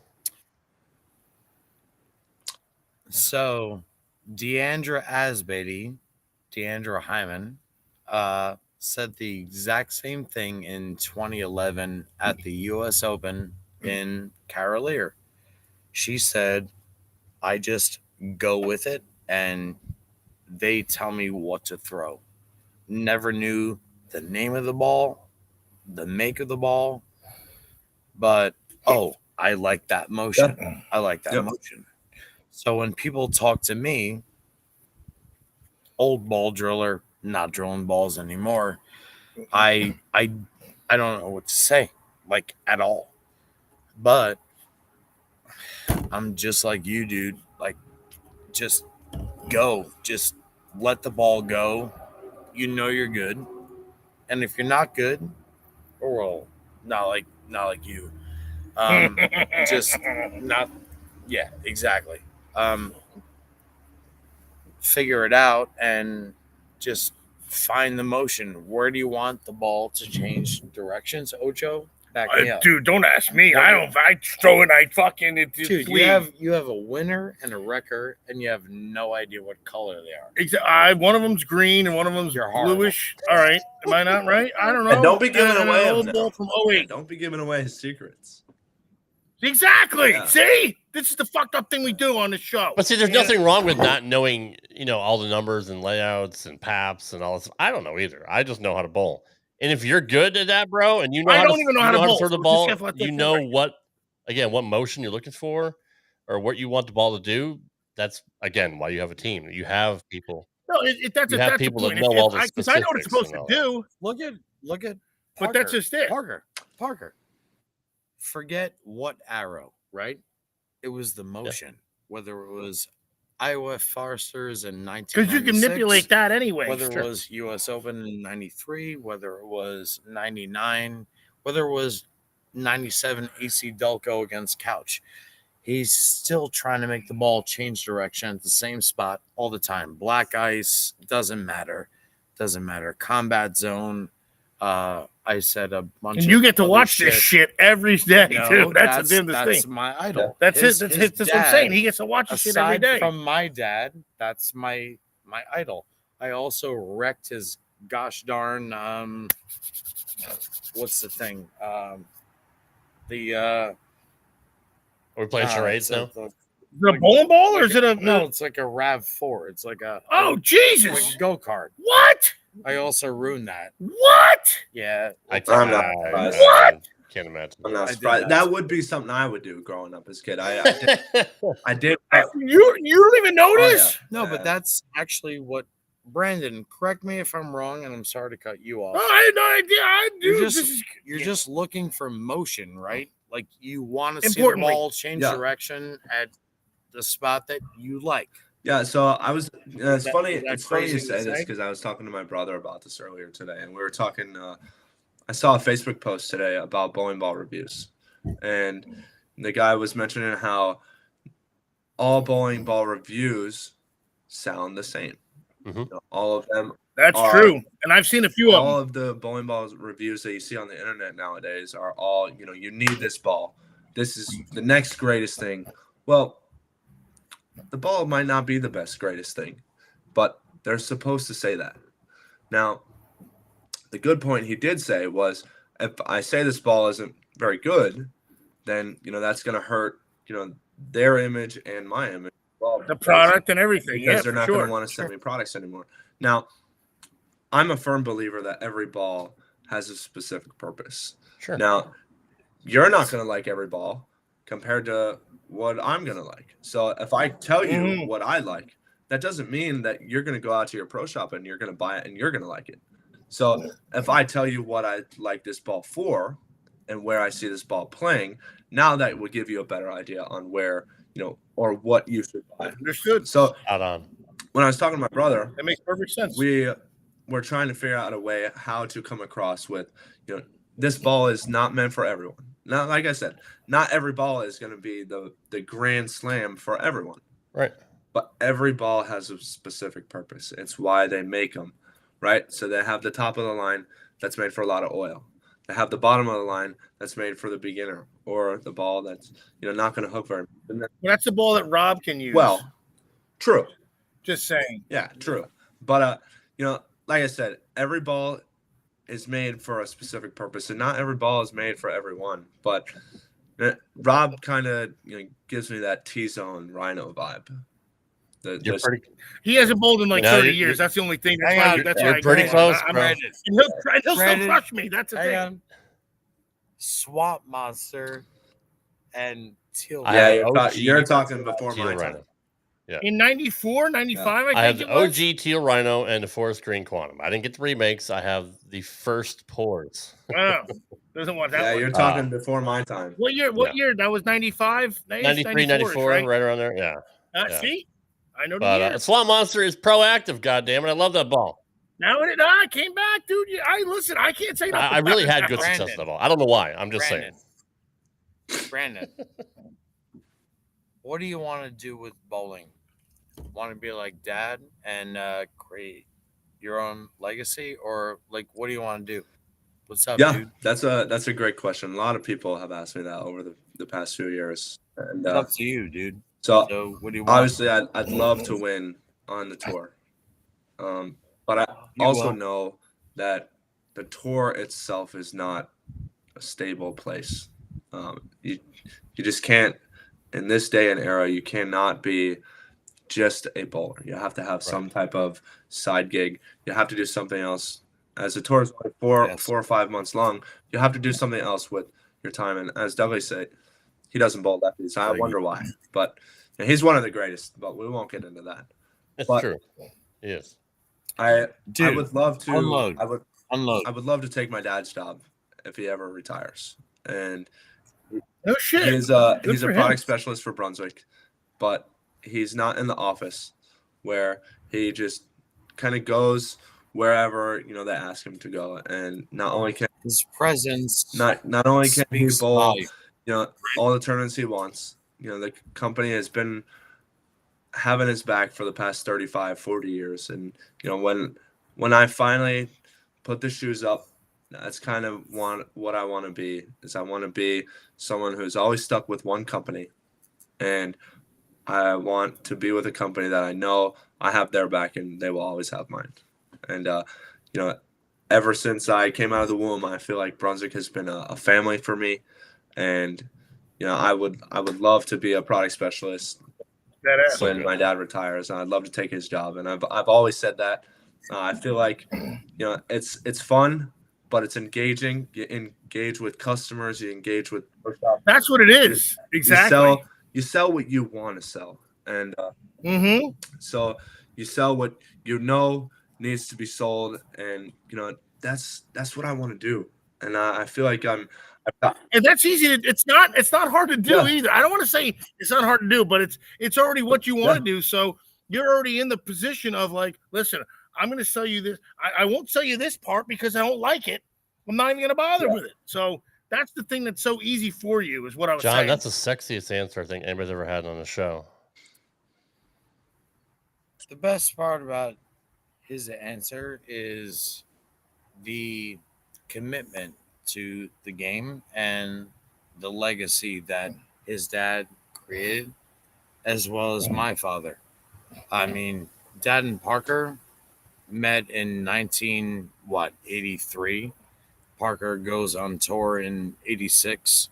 So, Deandra Hyman, said the exact same thing in 2011 at the U.S. Open in Carolier. She said, I just go with it and they tell me what to throw. Never knew the name of the ball, the make of the ball, but, oh, I like that motion. Yep. I like that Yep. motion. So when people talk to me, old ball driller, not drilling balls anymore, I don't know what to say, like, at all. But I'm just like you, dude. Like, just go. Just let the ball go. You know you're good. And if you're not good, well, not like you. Just not, yeah, exactly. Figure it out and just find the motion. Where do you want the ball to change directions, Ocho? Back me up. Dude, don't ask me. I throw it. I fucking it. Dude, you have a winner and a wrecker, and you have no idea what color they are. One of them's green and one of them's bluish. All right, am I not right? I don't know. And don't be giving And away an old him ball now. from 08. Don't be giving away his secrets. Exactly. Yeah. See, this is the fucked up thing we do on this show. But see, there's nothing wrong with not knowing, you know, all the numbers and layouts and paps and all this. I don't know either. I just know how to bowl. And if you're good at that, bro, and you know I how don't to, even know how to bowl, throw the so ball, just have to you let know that what motion you're looking for or what you want the ball to do. That's, again, why you have a team. You have people. No, that's You have the people that point. know all the Because I know what it's supposed specifics to and all that. do. Look at But that's just it. Parker. Forget what arrow, right? It was the motion. Whether it was Iowa Foresters in 1996. Because you can manipulate that anyway. Whether it was U.S. Open in 93, whether it was 99, whether it was 97 AC Delco against Couch. He's still trying to make the ball change direction at the same spot all the time. Black ice, doesn't matter. Doesn't matter. Combat zone. I said a bunch And of you get to other watch this shit every day, No, too. That's the that's thing. my idol. That's His it. That's what I'm saying. He gets to watch this shit every aside day. from my dad, that's my idol. I also wrecked his gosh darn what's the thing? Are we playing charades now? Is it a bowling ball or is it a no? It's like a RAV4. It's like a Jesus, like a go kart. What? I also ruined that. What? Yeah, I'm not surprised. What? can't imagine. I'm not surprised. That would be something I would do growing up as a kid. I did. You don't even notice? No, but that's actually what Brandon. Correct me if I'm wrong, and I'm sorry to cut you off. Oh, I had no idea. I do. You're just looking for motion, right? Like you want to see the Importantly. ball change direction at the spot that you like. Yeah, so I was. It's funny. Is that It's funny you crazy to say this say? because I was talking to my brother about this earlier today, and we were talking. I saw a Facebook post today about bowling ball reviews, and the guy was mentioning how all bowling ball reviews sound the same. You know, all of them. That's true, and I've seen a few of them. All of the bowling ball reviews that you see on the internet nowadays are all, you need this ball. This is the next greatest thing. Well, the ball might not be the best greatest thing, but they're supposed to say that. Now, the good point he did say was, if I say this ball isn't very good, then, that's going to hurt, their image and my image. Well, The product and everything. because Yeah, they're for not sure. going to want to send me products anymore. Now, I'm a firm believer that every ball has a specific purpose. Sure. Now, you're not going to like every ball compared to what I'm going to like. So if I tell you what I like, that doesn't mean that you're going to go out to your pro shop and you're going to buy it and you're going to like it. So if I tell you what I like this ball for and where I see this ball playing, now that will give you a better idea on where, or what you should buy. Understood. So Out on. when I was talking to my brother, That makes perfect sense. we're trying to figure out a way how to come across with, this ball is not meant for everyone. Now, like I said, not every ball is going to be the grand slam for everyone. Right. But every ball has a specific purpose. It's why they make them, right? So they have the top of the line that's made for a lot of oil. They have the bottom of the line that's made for the beginner or the ball that's, not going to hook very much. That's the ball that Rob can use. Well, true. Just saying. Yeah, true. But, like I said, every ball is made for a specific purpose, and not every ball is made for everyone. But Rob kind of gives me that T-zone Rhino vibe. He hasn't bowled in like 30 you're- years. That's the only thing. That's Hang why. on. That's You're why I pretty go. close, I'm bro. ready. And he'll still Brandon, crush me. That's the hang thing. on. Swap Monster and Teal. Yeah, OG you're talking before Teal my time. Rhino. Yeah. In 94, 95, I I have think the it was. OG Teal Rhino and the Forest Green Quantum. I didn't get the remakes. I have the first pours. Oh, doesn't want that Yeah, one. you're talking before my time. What year? What year? That was 95? 93, 94, right? right around there. Yeah. Yeah. See? I know the But year. Swamp Monster is proactive, goddammit. I love that ball. Now it came back, dude. Listen, I can't say nothing. I really about had it good now. success with that ball. I don't know why. I'm just saying. Brandon, what do you want to do with bowling? Want to be like Dad and create your own legacy, or like what do you want to do? What's up, Yeah, dude? that's a great question. A lot of people have asked me that over the past few years. And It's up to you, dude. So what do you want? obviously, I'd love to win on the tour, but I You also will. know that the tour itself is not a stable place. You just can't, in this day and era, you cannot be just a bowler. You have to have some type of side gig. You have to do something else. As the tour is like 4 or 5 months long, you have to do something else with your time. And as Douglas said, he doesn't bowl lefties. I wonder why. But he's one of the greatest, but we won't get into that. It's But true. Yes. I Dude, would love to unload. I would love to take my dad's job if he ever retires. And No shit. he's Good a for him. product specialist for Brunswick, but he's not in the office where he just kind of goes wherever they ask him to go. And not only can His presence not only can he speaks bowl volume. all the tournaments he wants. The company has been having his back for the past 35-40 years, and when I finally put the shoes up, that's kind of what I want to be. Is I want to be someone who's always stuck with one company, and I want to be with a company that I know I have their back and they will always have mine. And ever since I came out of the womb, I feel like Brunswick has been a family for me. And I would love to be a product specialist when my dad retires, and I'd love to take his job. And I've always said that. I feel like it's fun, but it's engaging. You engage with customers. You engage with. That's what it is. Exactly. You sell what you want to sell, and so you sell what you know needs to be sold, and that's what I want to do, and I feel like and that's easy. It's not hard to do either. I don't want to say it's not hard to do, but it's already what you want to do. So you're already in the position of like, listen, I'm going to sell you this. I won't sell you this part because I don't like it. I'm not even going to bother with it. So that's the thing that's so easy for you, is what I was saying. John, that's the sexiest answer I think anybody's ever had on the show. The best part about his answer is the commitment to the game and the legacy that his dad created, as well as my father. I mean, Dad and Parker met in 83. Parker goes on tour in 86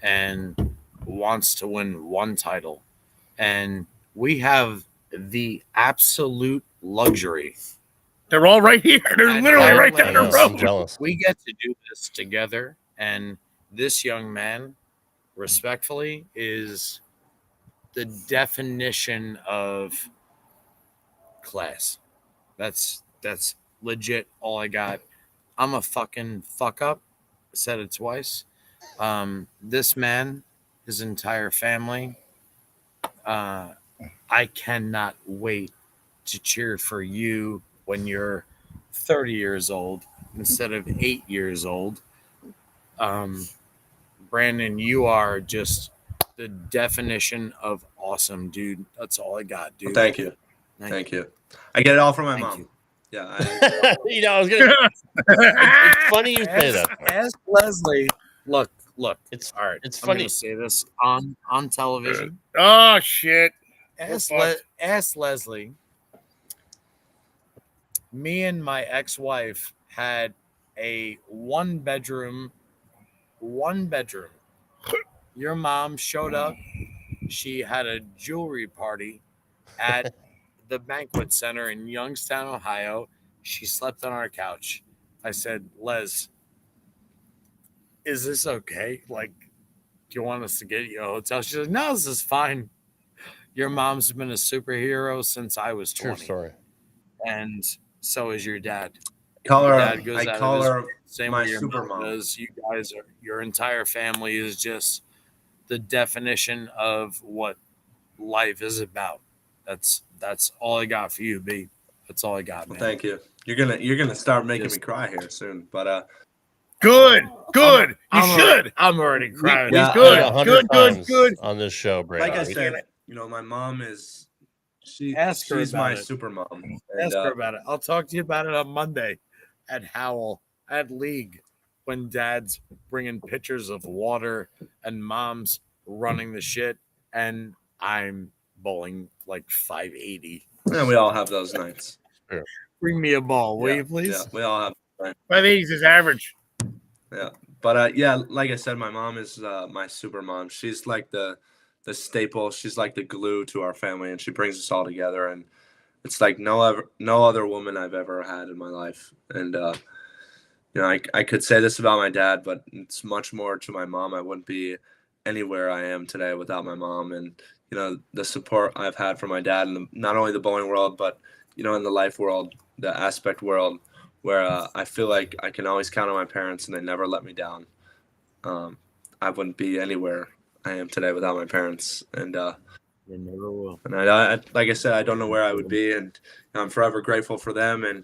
and wants to win one title. And we have the absolute luxury. They're all right here. They're literally right down the road. I'm jealous. We get to do this together. And this young man, respectfully, is the definition of class. That's legit all I got. I'm a fucking fuck up. I said it twice. This man, his entire family, I cannot wait to cheer for you when you're 30 years old instead of 8 years old. Brandon, you are just the definition of awesome, dude. That's all I got, dude. Thank you. Thank you. I get it all from my mom. Yeah. I was gonna. It's funny you say that. Ask Leslie. Look. It's all right. It's I'm funny gonna say this on television. Oh shit! Ask Leslie. Me and my ex-wife had a one bedroom. Your mom showed up. She had a jewelry party at the banquet center in Youngstown, Ohio. She slept on our couch. I said, Les, is this okay? Like, do you want us to get you a hotel? She said, no, this is fine. Your mom's been a superhero since I was 20. True story. And so is your dad. I call her same my way your super mom mom. does. You guys are, your entire family is just the definition of what life is about. That's all I got for you, B. That's all I got, man. Well, thank you. You're gonna start making me cry here soon, but good. You should. I'm already crying. Yeah, Good on this show, Brandon. like I said, my mom is she's my super mom. Ask her about it. I'll talk to you about it on Monday at Howell at League when Dad's bringing pictures of water and Mom's running the shit and I'm bowling like 580. Yeah, we all have those nights. Yeah. Bring me a ball, will you please? Yeah, we all have. 580 is average. Yeah, but like I said, my mom is my super mom. She's like the staple. She's like the glue to our family, and she brings us all together. And it's like no other woman I've ever had in my life. And I could say this about my dad, but it's much more to my mom. I wouldn't be anywhere I am today without my mom. And the support I've had from my dad, and not only the bowling world, but in the life world, the aspect world, where I feel like I can always count on my parents, and they never let me down. I wouldn't be anywhere I am today without my parents, and you never will. And I like I said, I don't know where I would be, and I'm forever grateful for them and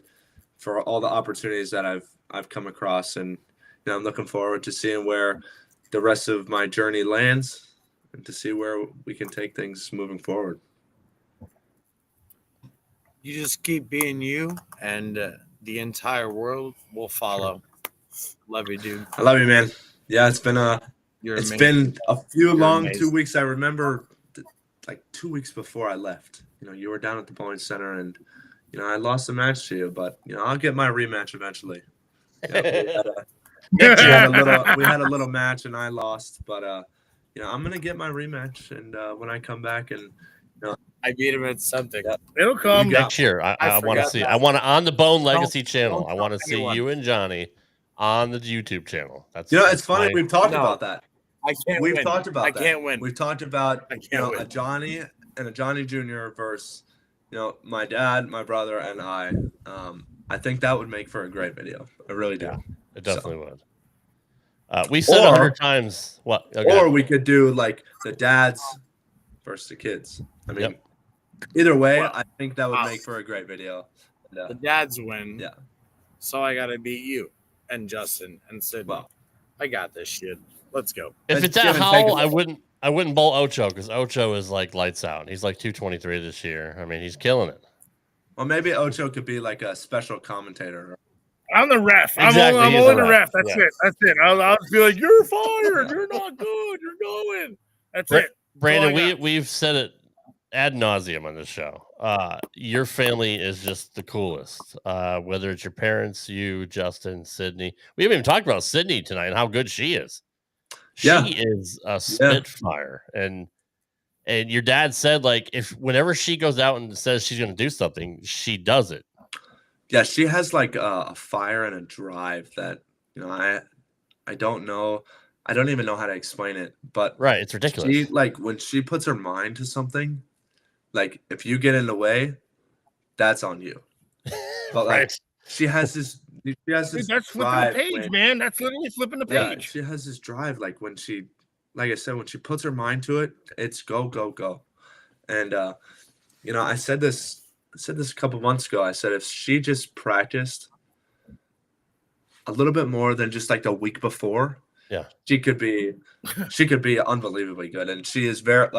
for all the opportunities that I've come across, and I'm looking forward to seeing where the rest of my journey lands, and to see where we can take things moving forward. You just keep being you, and the entire world will follow. Love you, dude. I love you, man. Yeah, it's been been a few long amazing. 2 weeks. I remember like 2 weeks bore I left. You were down at the bowling center, and I lost the match to you, but I'll get my rematch eventually. We had a little match, and I lost, but I'm gonna get my rematch, and when I come back, and I beat him at something. It'll come next year. I want to see. I want to on the Bohn Legacy channel. I want to see you and Johnny on the YouTube channel. That's it's funny. my- We've talked No. about that. I can't We've win. talked about I that. can't win. We've talked about I can't win. a Johnny and a Johnny Jr. versus my dad, my brother, and I. I think that would make for a great video. I really do. Yeah, it definitely would. We said 100 times what, or we could do like the dads versus the kids. I mean, either way, I think that would make for a great video. The dads win. Yeah. So I got to beat you and Justin and Sid. Well, I got this shit. Let's go. If it's at Howell, I wouldn't bowl Ocho because Ocho is like lights out. He's like 223 this year. I mean, he's killing it. Well, maybe Ocho could be like a special commentator. I'm the ref. Exactly, I'm he's only the the ref. ref. That's Yeah. it. That's it. I'll just be like, you're fired. You're not good. You're going. That's it. Brandon, That's all I got. we've said it ad nauseum on this show. Your family is just the coolest. Whether it's your parents, you, Justin, Sydney. We haven't even talked about Sydney tonight and how good she is. She is a spitfire. And your dad said, like, whenever she goes out and says she's going to do something, she does it. Yeah, she has like a fire and a drive that I don't know. I don't even know how to explain it, but right, it's ridiculous. She, like, when she puts her mind to something, like if you get in the way, that's on you. But like she has this Dude, that's flipping drive the page, man. That's literally flipping the Yeah, page. she has this drive. Like when she, like I said, when she puts her mind to it, it's go, go, go. And I said this a couple months ago. I said if she just practiced a little bit more than just like the week before, she could be unbelievably good. And she is very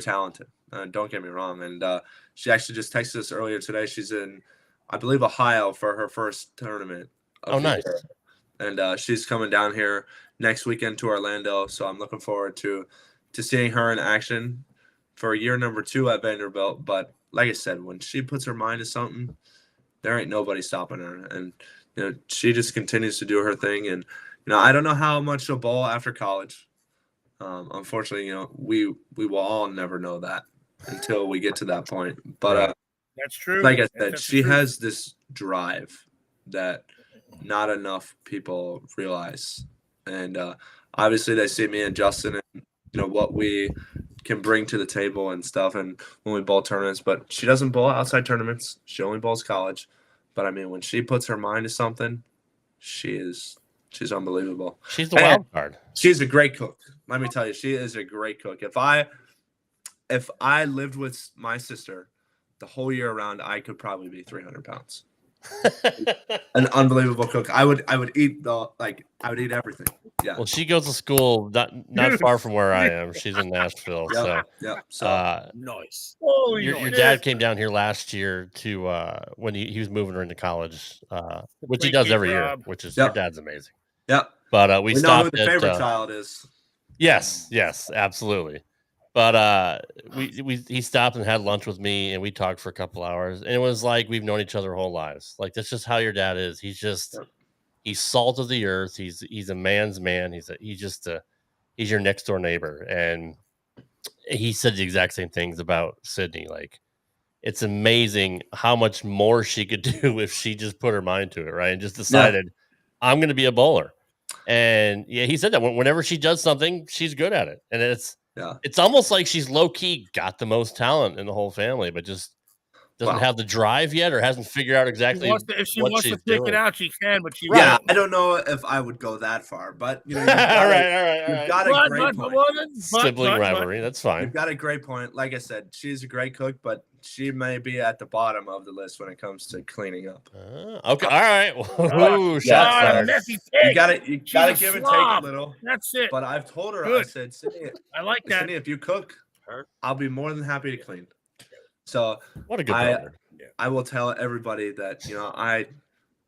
talented. Don't get me wrong. And she actually just texted us earlier today. She's in, I believe, Ohio for her first tournament. Oh, nice. Year. And she's coming down here next weekend to Orlando. So I'm looking forward to seeing her in action for year number 2 at Vanderbilt. But like I said, when she puts her mind to something, there ain't nobody stopping her. And she just continues to do her thing. And I don't know how much she'll bowl after college. Unfortunately, we will all never know that until we get to that point. But that's true. Like I said, That's she true. has this drive that not enough people realize. And obviously, they see me and Justin and what we can bring to the table and stuff, and when we bowl tournaments. But she doesn't bowl outside tournaments. She only bowls college. But I mean, when she puts her mind to something, she's unbelievable. She's the wild card. She's a great cook. Let me tell you, she is a great cook. If I lived with my sister the whole year around, I could probably be 300 pounds. An unbelievable cook. I would eat I would eat everything. Yeah. Well, she goes to school not far from where I am. She's in Nashville. So nice. Your dad came down here last year to when he was moving her into college, which he does every year, which is your dad's amazing. Yeah. But we know stopped who the favorite child is. Yes, absolutely. But he stopped and had lunch with me, and we talked for a couple hours, and it was like we've known each other our whole lives. Like that's just how your dad is. He's salt of the earth. He's a man's man. He's your next door neighbor, and he said the exact same things about Sydney. Like it's amazing how much more she could do if she just put her mind to it, right, and just decided I'm going to be a bowler. And he said that whenever she does something, she's good at it, and it's almost like she's low key got the most talent in the whole family, but just doesn't have the drive yet, or hasn't figured out exactly if she what wants she's to pick doing. it out, she can. But she I don't know if I would go that far, but you've got a great point. Sibling rivalry, that's fine. You've got a great point. Like I said, she's a great cook, but she may be at the bottom of the list when it comes to cleaning up. Okay, all right. Ooh, shots fired. You gotta give and take a little. That's it. But I've told her, Good. I said, Sydney, I like that. Sydney, if you cook, I'll be more than happy to clean. So what a good brother. I will tell everybody that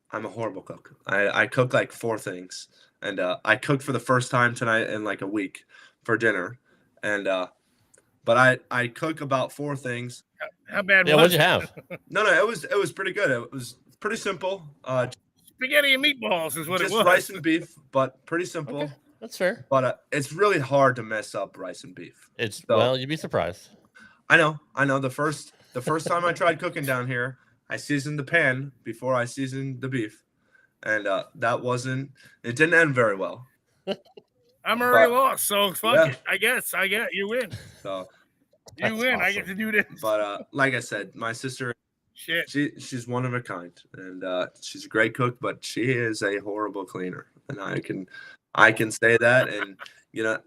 I'm a horrible cook. I cook like 4 things, and I cooked for the first time tonight in like a week for dinner, and but I cook about 4 things. How bad? Yeah, what'd you have? No, it was pretty good. It was pretty simple. Spaghetti and meatballs is what it was. Just rice and beef, but pretty simple. Okay, that's fair. But it's really hard to mess up rice and beef. Well, you'd be surprised. I know. The first time I tried cooking down here, I seasoned the pan before I seasoned the beef, and it didn't end very well. I'm already lost, so fuck it. I guess you win. So you win. Awesome. I get to do this. But like I said, my sister, she's one of a kind, and she's a great cook, but she is a horrible cleaner, and I can say that, and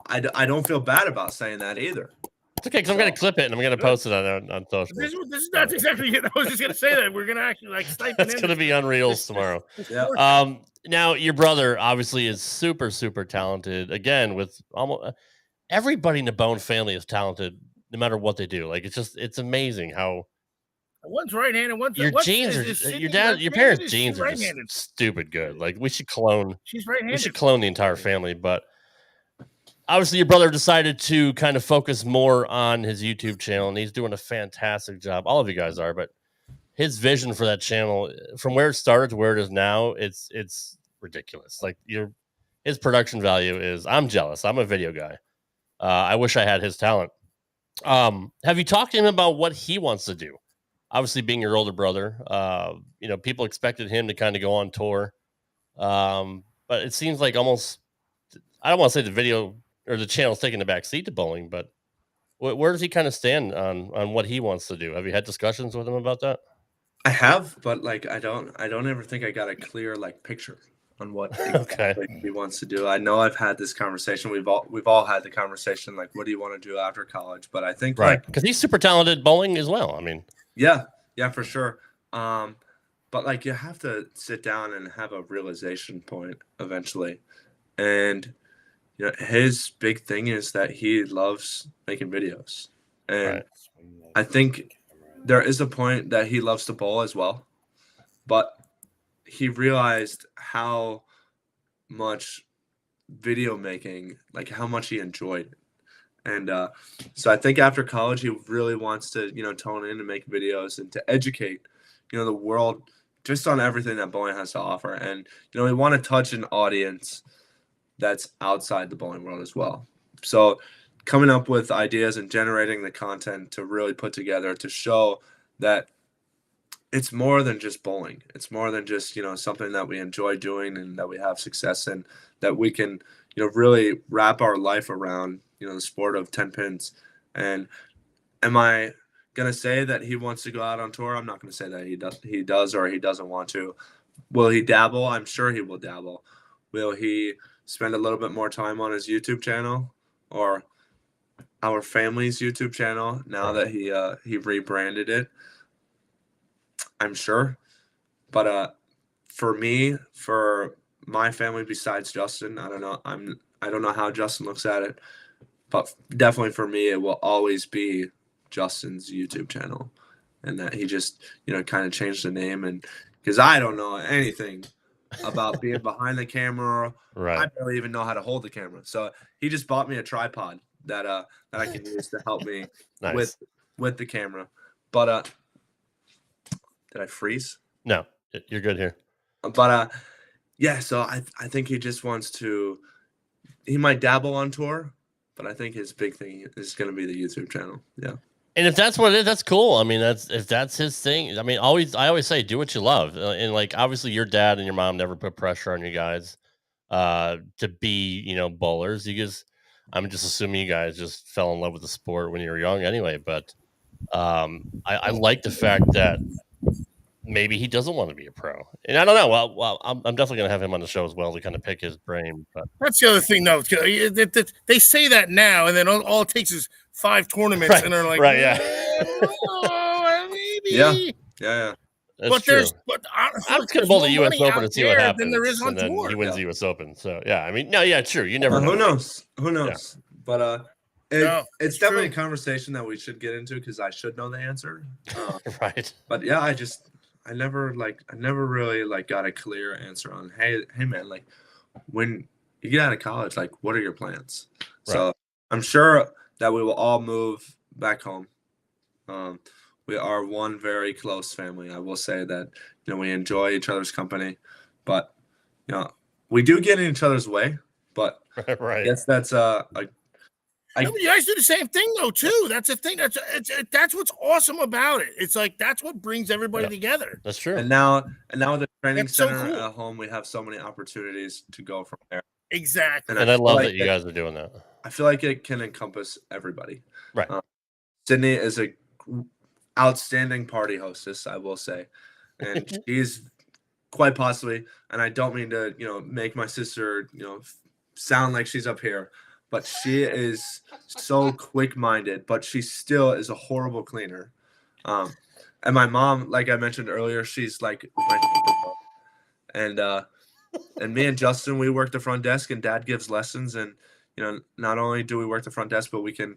I don't feel bad about saying that either. It's okay, because I'm going to clip it and I'm going to post it on social. This is not exactly it. I was just going to say that. We're going to actually snipe it. It's going to be on Reels tomorrow. Yeah. Now, your brother obviously is super, super talented. Again, with almost everybody in the Bohn family is talented no matter what they do. Like, it's amazing how. One's right-handed, one's your genes are your parents' genes are just stupid good. Like, we should clone. She's right-handed. We should clone the entire family, but. Obviously, your brother decided to kind of focus more on his YouTube channel, and he's doing a fantastic job. All of you guys are, but his vision for that channel, from where it started to where it is now, it's ridiculous. Like his production value is. I'm jealous. I'm a video guy. I wish I had his talent. Have you talked to him about what he wants to do? Obviously, being your older brother, people expected him to kind of go on tour, but it seems like almost. I don't want to say the video. Or the channel's taking the back seat to bowling, but where does he kind of stand on what he wants to do? Have you had discussions with him about that? I have, but I don't ever think I got a clear picture on what exactly he wants to do. I know I've had this conversation. We've all had the conversation what do you want to do after college? But I think because he's super talented bowling as well. I mean, yeah, for sure. But you have to sit down and have a realization point eventually, and. His big thing is that he loves making videos. And I think there is a point that he loves to bowl as well. But he realized how much video making, how much he enjoyed it. And so I think after college, he really wants to, tone in and make videos and to educate, the world just on everything that bowling has to offer. And, we want to touch an audience that's outside the bowling world as well. So coming up with ideas and generating the content to really put together to show that it's more than just bowling. It's more than just, something that we enjoy doing and that we have success in, that we can, really wrap our life around, the sport of 10 pins. And am I going to say that he wants to go out on tour? I'm not going to say that he does or he doesn't want to. Will he dabble? I'm sure he will dabble. Will he spend a little bit more time on his YouTube channel or our family's YouTube channel now that he rebranded it? I'm sure. But for my family besides Justin, I don't know. I don't know how Justin looks at it, but definitely for me, it will always be Justin's YouTube channel, and that he just kind of changed the name, and because I don't know anything about being behind the camera. Right. I barely even know how to hold the camera. So he just bought me a tripod that I can use to help me nice. with the camera. But did I freeze? No, you're good here. But yeah, so I think he just wants to. He might dabble on tour, but I think his big thing is going to be the YouTube channel. Yeah. And if that's what it is, that's cool. I mean, if that's his thing. I mean, I always say, do what you love. And obviously your dad and your mom never put pressure on you guys to be, bowlers. I'm just assuming you guys just fell in love with the sport when you were young anyway. But I like the fact that maybe he doesn't want to be a pro. And I don't know. Well, I'm definitely going to have him on the show as well to kind of pick his brain. But that's the other thing, though. They say that now, and then all it takes is 5 tournaments, and they're like, right, yeah. Maybe. Yeah. That's I'm just going to bowl the U.S. Open and see what happens. Than there is on then tour. he wins the U.S. Open. So, yeah, I mean, no, yeah, true. You never know. Who knows? Yeah. But it's definitely a conversation that we should get into because I should know the answer. Right. But yeah, I never really got a clear answer on, hey man, when you get out of college, what are your plans? Right. So I'm sure that we will all move back home. We are one very close family. I will say that, we enjoy each other's company, but, we do get in each other's way, but right. I guess that's No, but you guys do the same thing though too. That's the thing. That's what's awesome about it. It's like that's what brings everybody together. That's true. And now with the training That's so center cool. at home, we have so many opportunities to go from there. Exactly. And I feel love like that you guys are doing that. I feel like it can encompass everybody. Right. Sydney is a outstanding party hostess, I will say, and she's quite possibly. And I don't mean to, make my sister, sound like she's up here, but she is so quick-minded, but she still is a horrible cleaner. And my mom, like I mentioned earlier, she's like, and me and Justin, we work the front desk, and Dad gives lessons. And not only do we work the front desk, but we can,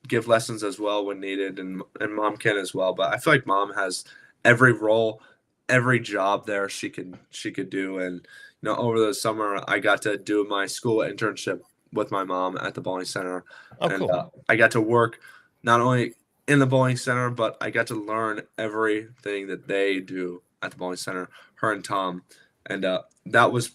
give lessons as well when needed, and Mom can as well. But I feel like Mom has every role, every job there she could do. And over the summer, I got to do my school internship with my mom at the bowling center. Cool. I got to work not only in the bowling center, but I got to learn everything that they do at the bowling center, her and Tom. And that was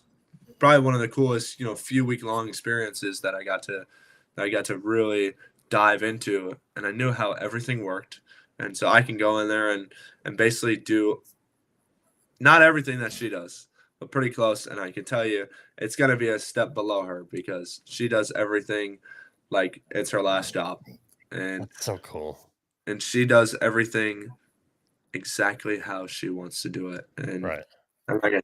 probably one of the coolest, few week-long experiences that I got to really dive into. And I knew how everything worked. And so I can go in there and basically do not everything that she does, but pretty close. And I can tell you it's going to be a step below her because she does everything like it's her last job. And that's so cool. And she does everything exactly how she wants to do it. And right.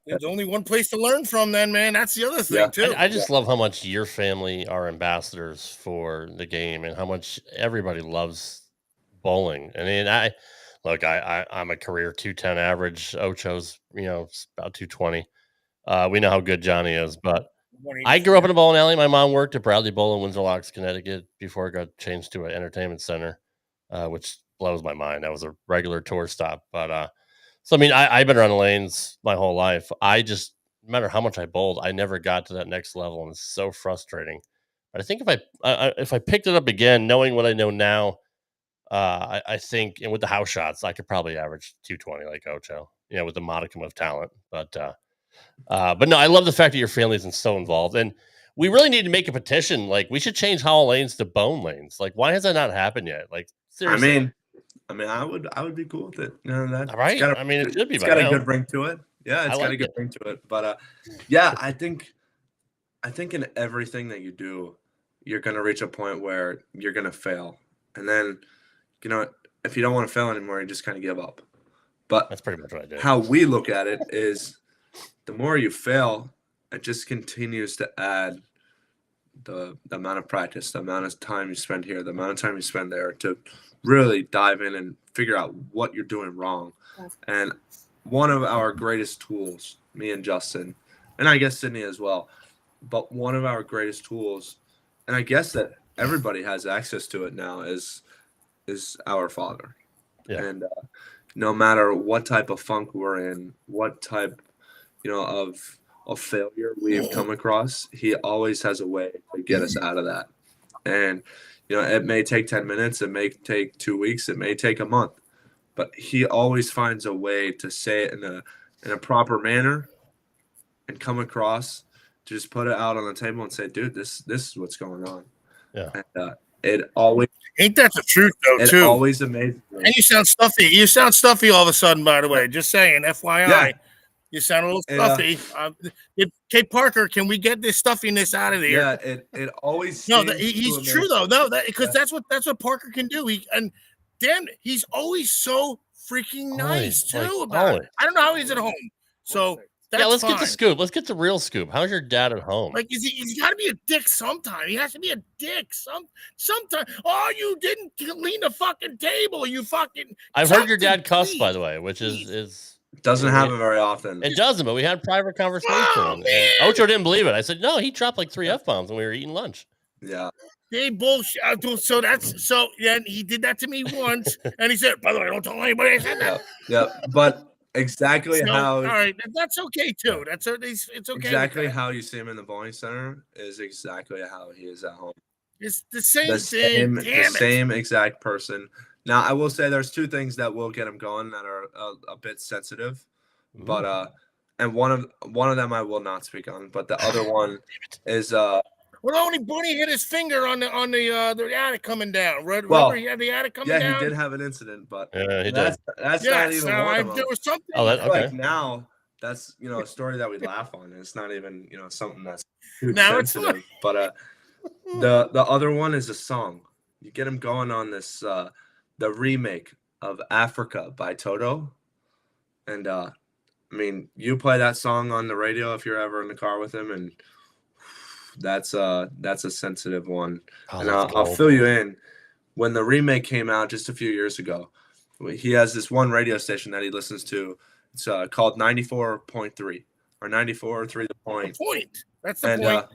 There's only one place to learn from then, man. That's the other thing too. I just love how much your family are ambassadors for the game and how much everybody loves bowling. I mean, I'm a career 210 average. Ocho's, about 220. We know how good Johnny is, but I grew up in a bowling alley. My mom worked at Bradley Bowl in Windsor Locks, Connecticut before it got changed to an entertainment center, which blows my mind. That was a regular tour stop. But so, I mean, I've been around the lanes my whole life. No matter how much I bowled, I never got to that next level, and it's so frustrating. But I think if I picked it up again, knowing what I know now, I think, and with the house shots, I could probably average 220 like Ocho, with a modicum of talent. But no, I love the fact that your family's so involved, and we really need to make a petition. Like, we should change Howell lanes to Bohn lanes. Like, why has that not happened yet? Like, seriously. I mean, I would be cool with it. That right. It should be. It's got a good ring to it. Yeah, it's got a good ring to it. But yeah, I think in everything that you do, you're gonna reach a point where you're gonna fail, and then if you don't want to fail anymore, you just kind of give up. But that's pretty much what I did. How we look at it is, the more you fail, it just continues to add the amount of practice, the amount of time you spend here, the amount of time you spend there to really dive in and figure out what you're doing wrong. And one of our greatest tools, me and Justin, and I guess Sydney as well, but one of our greatest tools, and I guess that everybody has access to it now, is our Father. Yeah. And no matter what type of funk we're in, what type, of failure we've come across, he always has a way to get us out of that. And it may take 10 minutes, it may take 2 weeks, it may take a month, but he always finds a way to say it in a proper manner and come across to just put it out on the table and say, dude, this is what's going on. Yeah. And it always ain't that the truth though, it too. Always amazing. And you sound stuffy. You sound stuffy all of a sudden, by the way. Just saying, FYI. Yeah. You sound a little stuffy. Kate Parker, can we get this stuffiness out of here? Yeah, it always. No, he's true though. No, because that's what Parker can do. He's always so freaking nice too about it. I don't know how he's at home. So that's let's fine. get the scoop. Let's get the real scoop. How's your dad at home? Like, he's got to be a dick sometime. He has to be a dick sometime. Oh, you didn't clean the fucking table. You fucking. I've heard your dad cuss, by the way, which is. Doesn't happen very often. It doesn't, but we had private conversation. And Ocho didn't believe it. I said, no, he dropped like 3 F-bombs when we were eating lunch. Yeah. They bullshit. So he did that to me once, and he said, by the way, don't tell anybody I said that. Yeah. But exactly how. All right, that's okay too. It's okay. Exactly how you see him in the bowling center is exactly how he is at home. It's the same thing. The same exact person. Now, I will say there's 2 things that will get him going that are a bit sensitive, but and one of them I will not speak on, but the other one is Well, only Bunny hit his finger on the attic coming down. Remember Well, he had the attic coming yeah, down? he did have an incident, but Yeah, he that's Yes, not even one of them. there was something. Oh, that, okay. Like now, that's a story that we laugh on. It's not even something that's too Now it's sensitive. But the other one is a song. You get him going on this the remake of Africa by Toto, and I mean, you play that song on the radio if you're ever in the car with him, and that's a sensitive one. And I'll fill you in. When the remake came out just a few years ago, he has this one radio station that he listens to. It's called 94.3 or 94.3 The Point. That's the point.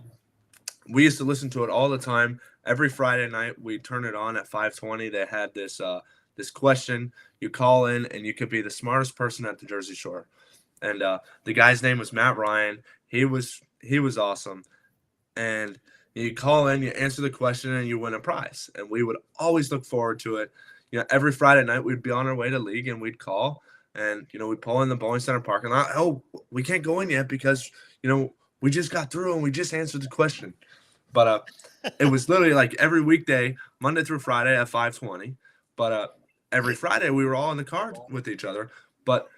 We used to listen to it all the time. Every Friday night, we'd turn it on at 5:20. They had this this question. You call in, and you could be the smartest person at the Jersey Shore. And the guy's name was Matt Ryan. He was awesome. And you call in, you answer the question, and you win a prize. And we would always look forward to it. Every Friday night, we'd be on our way to league, and we'd call. And, we'd pull in the Bowling Center parking lot. Oh, we can't go in yet because, we just got through and we just answered the question. But it was literally like every weekday, Monday through Friday at 5:20. But every Friday, we were all in the car with each other. But,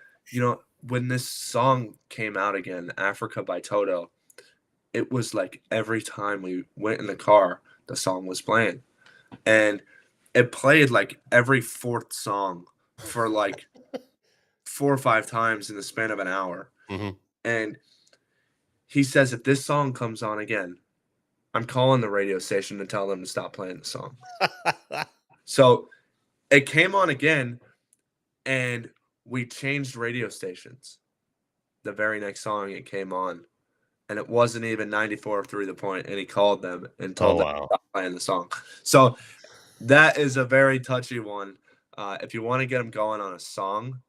when this song came out again, Africa by Toto, it was like every time we went in the car, the song was playing. And it played like every fourth song for like 4 or 5 times in the span of an hour. Mm-hmm. And he says, if this song comes on again, I'm calling the radio station to tell them to stop playing the song. So it came on again, and we changed radio stations. The very next song it came on, and it wasn't even 94.3 The Point, and he called them and told them to stop playing the song. So that is a very touchy one. If you want to get them going on a song,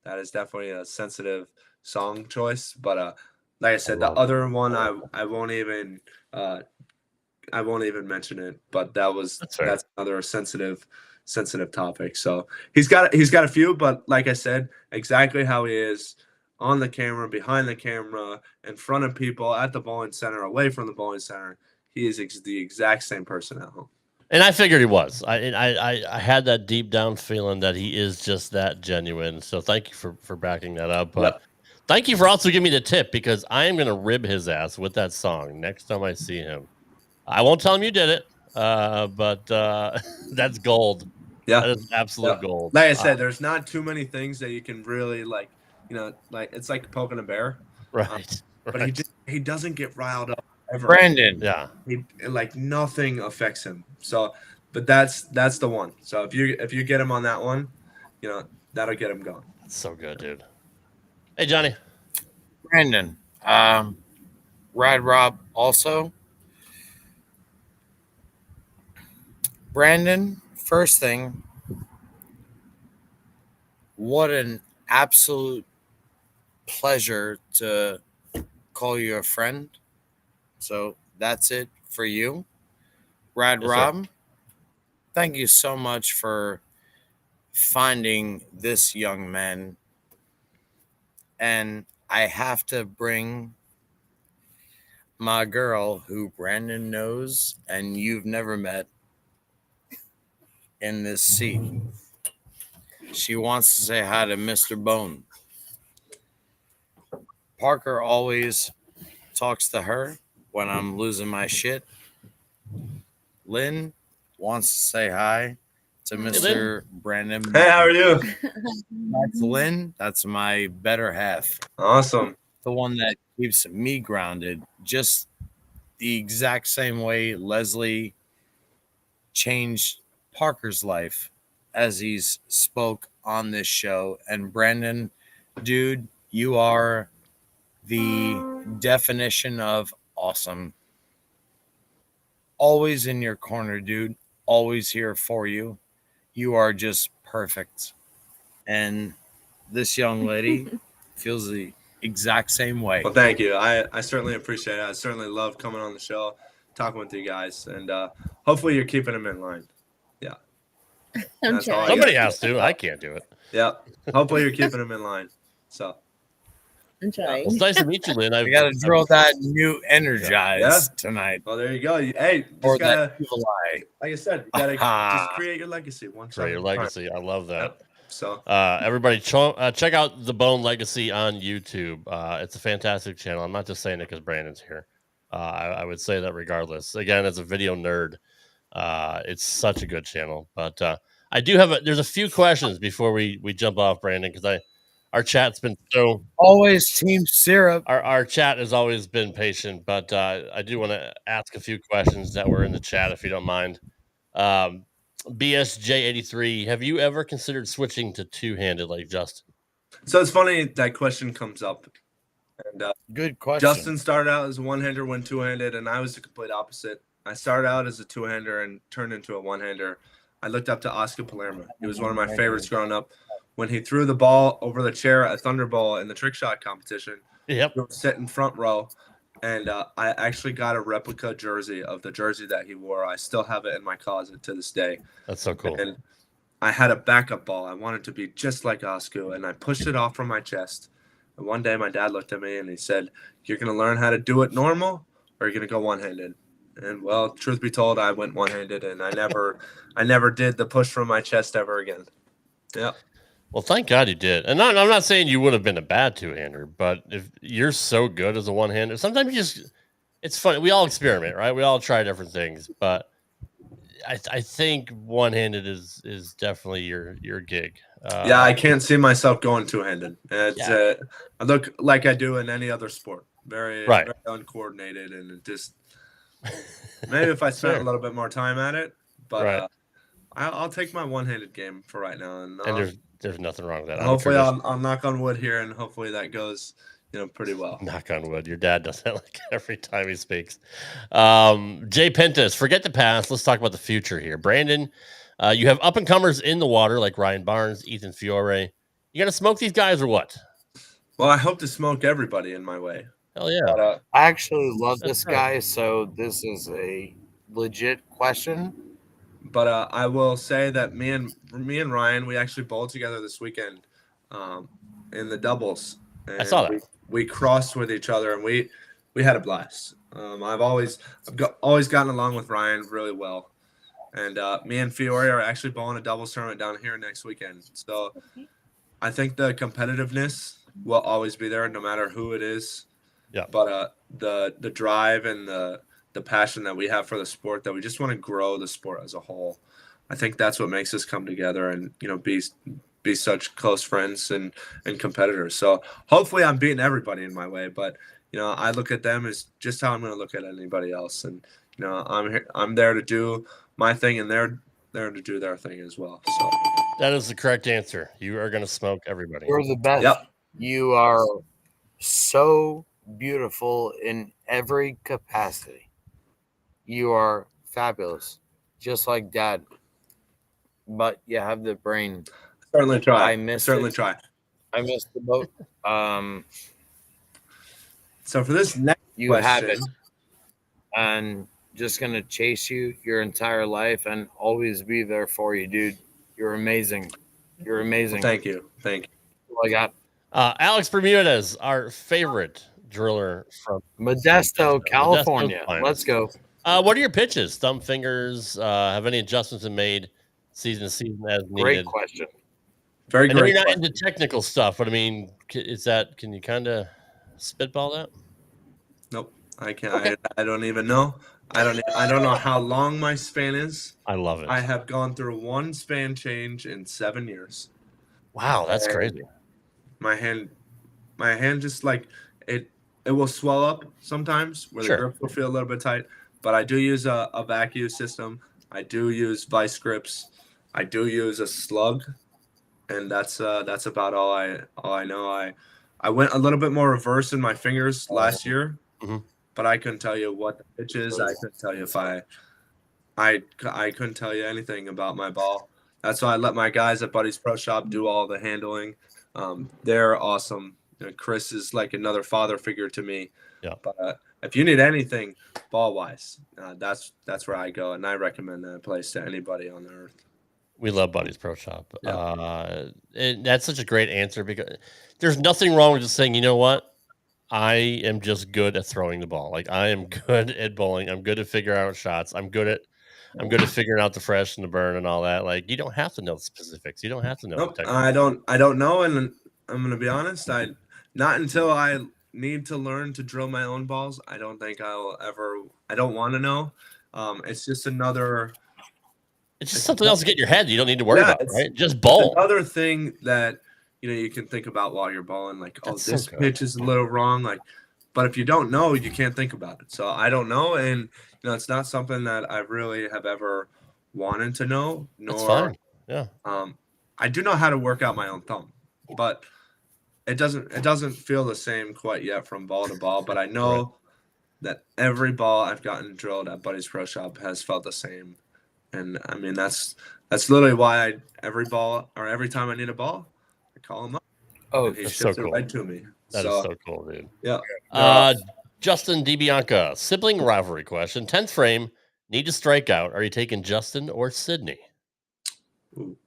that is definitely a sensitive song choice. But like I said, the other one I won't even mention it. But that's another sensitive topic. So he's got a few, but like I said, exactly how he is on the camera, behind the camera, in front of people, at the bowling center, away from the bowling center, he is the exact same person at home. And I figured he was. I had that deep down feeling that he is just that genuine. So thank you for backing that up. But thank you for also giving me the tip, because I am going to rib his ass with that song next time I see him. I won't tell him you did it, but that's gold. Yeah, that is absolute gold. Like I said, there's not too many things that you can really like it's like poking a bear, right? But he doesn't get riled up ever. Brandon, yeah, nothing affects him. So, but that's the one. So if you get him on that one, that'll get him going. That's so good, dude. Hey, Johnny, Brandon, Rad Rob also. Brandon, first thing, what an absolute pleasure to call you a friend. So that's it for you. Rad Rob, thank you so much for finding this young man. And I have to bring my girl, who Brandon knows and you've never met, in this seat. She wants to say hi to Mr. Bohn. Parker always talks to her when I'm losing my shit. Lynn wants to say hi to Mr. Brandon. Hey, how are you? That's Lynn. That's my better half. Awesome. The one that keeps me grounded, just the exact same way Leslie changed Parker's life as he's spoke on this show. And Brandon, dude, you are the definition of awesome. Always in your corner, dude. Always here for you. You are just perfect. And this young lady feels the exact same way. Well, thank you. I certainly appreciate it. I certainly love coming on the show, talking with you guys, and hopefully you're keeping them in line. Yeah. Somebody has to. I can't do it. Yeah. Hopefully you're keeping them in line. So. Enjoy. It's nice to meet you, Lynn. We got to drill that new energize tonight. Well, there you go. Hey, Or just gotta, that evil eye. like I said, you gotta just create your legacy. Create your legacy. I love that. Yep. So, everybody, check out the Bohn Legacy on YouTube. It's a fantastic channel. I'm not just saying it because Brandon's here. I would say that regardless. Again, as a video nerd, it's such a good channel. But I do have there's a few questions before we jump off, Brandon, because our chat's been so always team syrup. Our chat has always been patient, but I do want to ask a few questions that were in the chat, if you don't mind. BSJ83, have you ever considered switching to two-handed like Justin? so it's funny that question comes up. And good question. Justin started out as a one-hander, went two-handed, and I was the complete opposite. I started out as a two-hander and turned into a one-hander. I looked up to Oscar Palermo. He was one of my favorites growing up. When he threw the ball over the chair at Thunderball in the trick shot competition, yep, he was sitting front row, and I actually got a replica jersey of the jersey that he wore. I still have it in my closet to this day. That's so cool. And I had a backup ball. I wanted to be just like Oscar, and I pushed it off from my chest. And one day my dad looked at me and he said, "You're going to learn how to do it normal, or you're going to go one-handed." And well, truth be told, I went one-handed, and I never did the push from my chest ever again. Yeah. Well, thank God you did. And I'm not saying you would have been a bad two-hander, but if you're so good as a one-hander, sometimes it's funny. We all experiment, right? We all try different things, but I think one-handed is definitely your gig. Yeah, I can't see myself going two-handed. I look like I do in any other sport. Very uncoordinated, and it just maybe if I spent a little bit more time at it, but I'll take my one-handed game for right now. And there's nothing wrong with that. Hopefully, I'll knock on wood here, and hopefully that goes pretty well. Knock on wood. Your dad does that like every time he speaks. Jay Pentas, forget the past. Let's talk about the future here. Brandon, you have up-and-comers in the water like Ryan Barnes, Ethan Fiore. You going to smoke these guys or what? Well, I hope to smoke everybody in my way. Hell yeah. But, I actually love this guy, so this is a legit question. But I will say that me and Ryan, we actually bowled together this weekend in the doubles. And I saw that. We crossed with each other, and we had a blast. I've always gotten along with Ryan really well. And me and Fiore are actually bowling a doubles tournament down here next weekend. So I think the competitiveness will always be there no matter who it is. Yeah. But the drive and the passion that we have for the sport, that we just want to grow the sport as a whole. I think that's what makes us come together and, be such close friends and competitors. So hopefully I'm beating everybody in my way, but, I look at them as just how I'm going to look at anybody else. And, I'm there to do my thing, and they're there to do their thing as well. So that is the correct answer. You are going to smoke everybody. You're the best. Yep. You are so beautiful in every capacity. You are fabulous, just like Dad. But you have the brain. Certainly try. I missed the boat. So for this next you question, have it, and just gonna chase you your entire life and always be there for you, dude. You're amazing. You're amazing. Well, thank you. I got Alex Bermudez, our favorite driller from Modesto, California. Modesto, Let's go. What are your pitches? Thumb fingers? Have any adjustments been made season to season as needed? Great question. Very great. You're not into technical stuff, but I mean, can you kind of spitball that? Nope, I can't. Okay. I don't even know. I don't know how long my span is. I love it. I have gone through one span change in 7 years. Wow, that's crazy. My hand just like it will swell up sometimes where the grip will feel a little bit tight. But I do use a vacuum system. I do use vice grips. I do use a slug, and that's about all I know. I went a little bit more reverse in my fingers last year, but I couldn't tell you what the pitch is. I couldn't tell you if I couldn't tell you anything about my ball. That's why I let my guys at Buddy's Pro Shop do all the handling. They're awesome. Chris is like another father figure to me. Yeah. But if you need anything ball wise, that's where I go, and I recommend that place to anybody on the earth. We love Buddy's Pro Shop. Yeah. And that's such a great answer because there's nothing wrong with just saying, you know what, I am just good at throwing the ball. Like I am good at bowling. I'm good at figuring out shots. I'm good at figuring out the fresh and the burn and all that. Like you don't have to know the specifics. You don't have to know Nope, the technique. I don't know, and I'm gonna be honest. Not until I need to learn to drill my own balls. I don't think I'll ever. I don't want to know. It's just another. It's just something else to get in your head. You don't need to worry about, right? Just bowl. Another thing that you can think about while you're bowling, like, oh, this pitch is a little wrong, like. But if you don't know, you can't think about it. So I don't know, and it's not something that I really have ever wanted to know. That's fine. Yeah. I do know how to work out my own thumb, but it doesn't feel the same quite yet from ball to ball. But I know that every ball I've gotten drilled at Buddy's Pro Shop has felt the same, and I mean that's literally why every time I need a ball, I call him up. Oh, he that's ships so it cool. right to me. That is so cool, dude. Yeah. Justin DiBianca, sibling rivalry question. 10th frame, need to strike out. Are you taking Justin or Sydney? Ooh.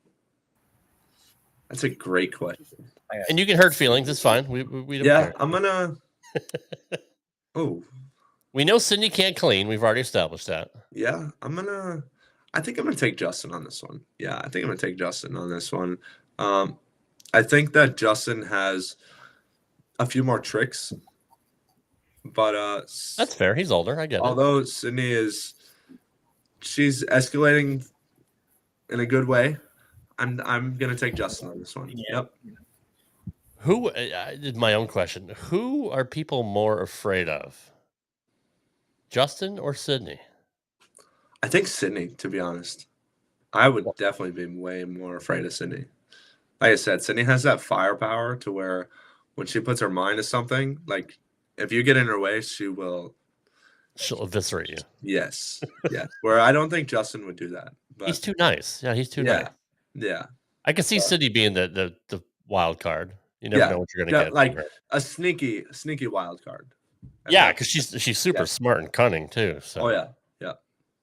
That's a great question. And you can hurt feelings. It's fine. We don't care. I'm gonna. Oh. We know Sydney can't clean. We've already established that. Yeah, I think I'm gonna take Justin on this one. Yeah, I think I'm gonna take Justin on this one. I think that Justin has a few more tricks, but that's fair. He's older. I get it. Although Sydney she's escalating in a good way. I'm gonna take Justin on this one. Yep. Who? I did my own question. Who are people more afraid of? Justin or Sydney? I think Sydney, to be honest. I would definitely be way more afraid of Sydney. Like I said, Sydney has that firepower to where when she puts her mind to something, like if you get in her way, she'll eviscerate you. Yes. Yeah. Where I don't think Justin would do that. But he's too nice. Yeah, he's too nice. Yeah. I can see Sydney being the wild card. You never know what you're gonna get. Like a sneaky wild card. Yeah, because she's super smart and cunning too. So yeah.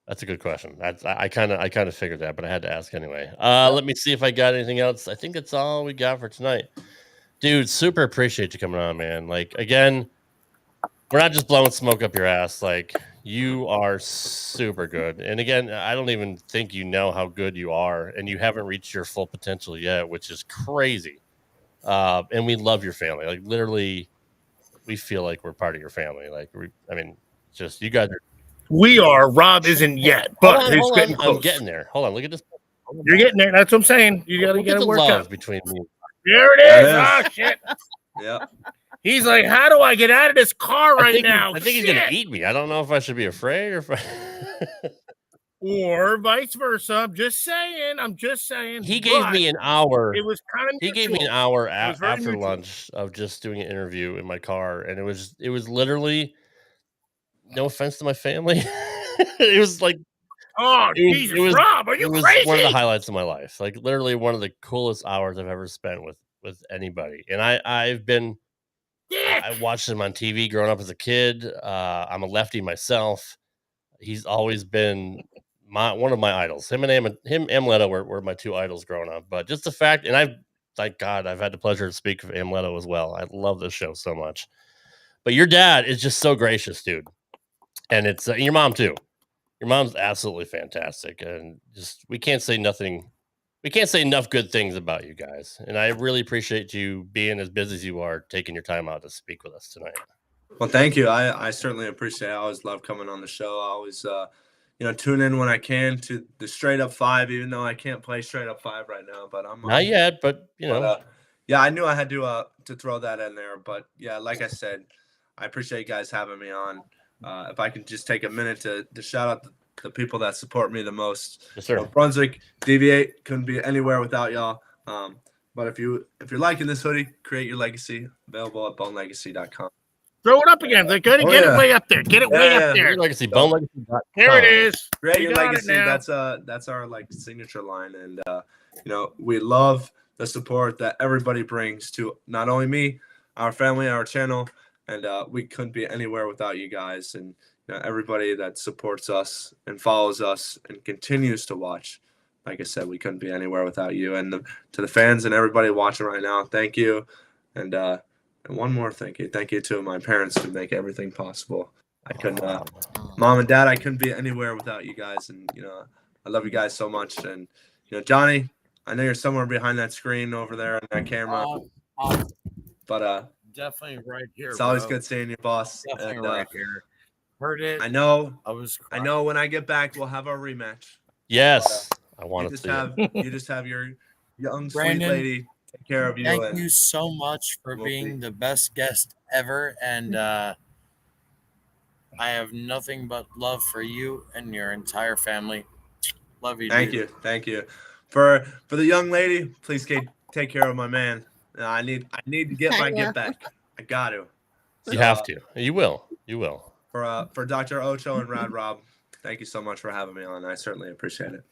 That's a good question. I kind of figured that, but I had to ask anyway. Let me see if I got anything else. I think that's all we got for tonight. Dude, super appreciate you coming on, man. Like, again, we're not just blowing smoke up your ass. Like, you are super good. And again, I don't even think you know how good you are, and you haven't reached your full potential yet, which is crazy. And we love your family. Like, literally, we feel like we're part of your family. Like, just you guys are. We are. Rob isn't yet, but he's getting close. I'm getting there. Hold on. Look at this. You're getting there. That's what I'm saying. You got to get a workout love between me. There it is. Oh, shit. Yeah. He's like, how do I get out of this car right now? I think he's going to eat me. I don't know if I should be afraid or or vice versa. I'm just saying. He gave me an hour. It was kind of. He gave me an hour after lunch of just doing an interview in my car, and it was literally. No offense to my family. It was like, Jesus, Rob, are you crazy? One of the highlights of my life. Like literally one of the coolest hours I've ever spent with anybody. And I watched him on TV growing up as a kid. I'm a lefty myself. He's always been one of my idols. Him and Leto were my two idols growing up. But just the fact, and thank God I've had the pleasure to speak with Leto as well. I love this show so much. But your dad is just so gracious, dude. And it's your mom too. Your mom's absolutely fantastic, and just we can't say nothing. We can't say enough good things about you guys. And I really appreciate you being as busy as you are, taking your time out to speak with us tonight. Well, thank you. I certainly appreciate it. I always love coming on the show. I always tune in when I can to the straight up 5, even though I can't play straight up 5 right now. But I'm not yet. But yeah, I knew I had to throw that in there. But yeah, like I said, I appreciate you guys having me on. If I can just take a minute to shout out the people that support me the most. Yes, sir. Brunswick, Deviate, couldn't be anywhere without y'all. But if you're liking this hoodie, create your legacy. Available at BohnLegacy.com. Throw it up again. Get it way up there. Get it way up there. Legacy, BohnLegacy.com. There it is. Create your legacy. That's our signature line, and we love the support that everybody brings to not only me, our family, our channel. And we couldn't be anywhere without you guys, and everybody that supports us and follows us and continues to watch. Like I said, we couldn't be anywhere without you. And to the fans and everybody watching right now, thank you. And And one more thank you. Thank you to my parents who make everything possible. I couldn't, Mom and Dad, I couldn't be anywhere without you guys. And, I love you guys so much. And, Johnny, I know you're somewhere behind that screen over there on that camera. But definitely right here. It's always good seeing you, boss. Definitely And, right here. Heard it. I know when I get back, we'll have our rematch. Yes. I want to see you just have your young, Brandon, sweet lady take care of you. Thank you so much for being the best guest ever. And I have nothing but love for you and your entire family. Love you. Thank you. For the young lady, please take care of my man. I need to get my get back. I got to. You have to. You will. For Dr. Ocho and Rad Rob, thank you so much for having me on. I certainly appreciate it.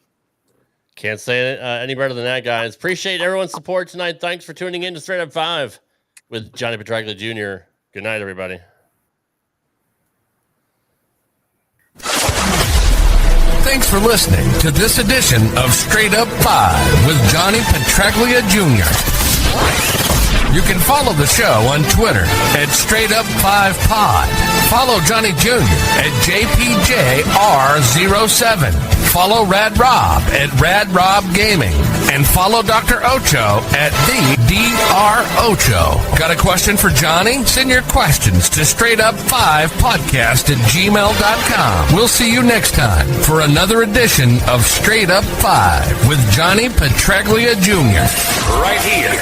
Can't say it any better than that, guys. Appreciate everyone's support tonight. Thanks for tuning in to Straight Up 5 with Johnny Petraglia Jr. Good night, everybody. Thanks for listening to this edition of Straight Up 5 with Johnny Petraglia Jr. You can follow the show on Twitter at Straight Up 5 Pod. Follow Johnny Jr. at JPJR07. Follow Rad Rob at Rad Rob Gaming. And follow Dr. Ocho at the Dr. Ocho. Got a question for Johnny? Send your questions to straightup5podcast@gmail.com. We'll see you next time for another edition of Straight Up 5 with Johnny Petraglia Jr. Right here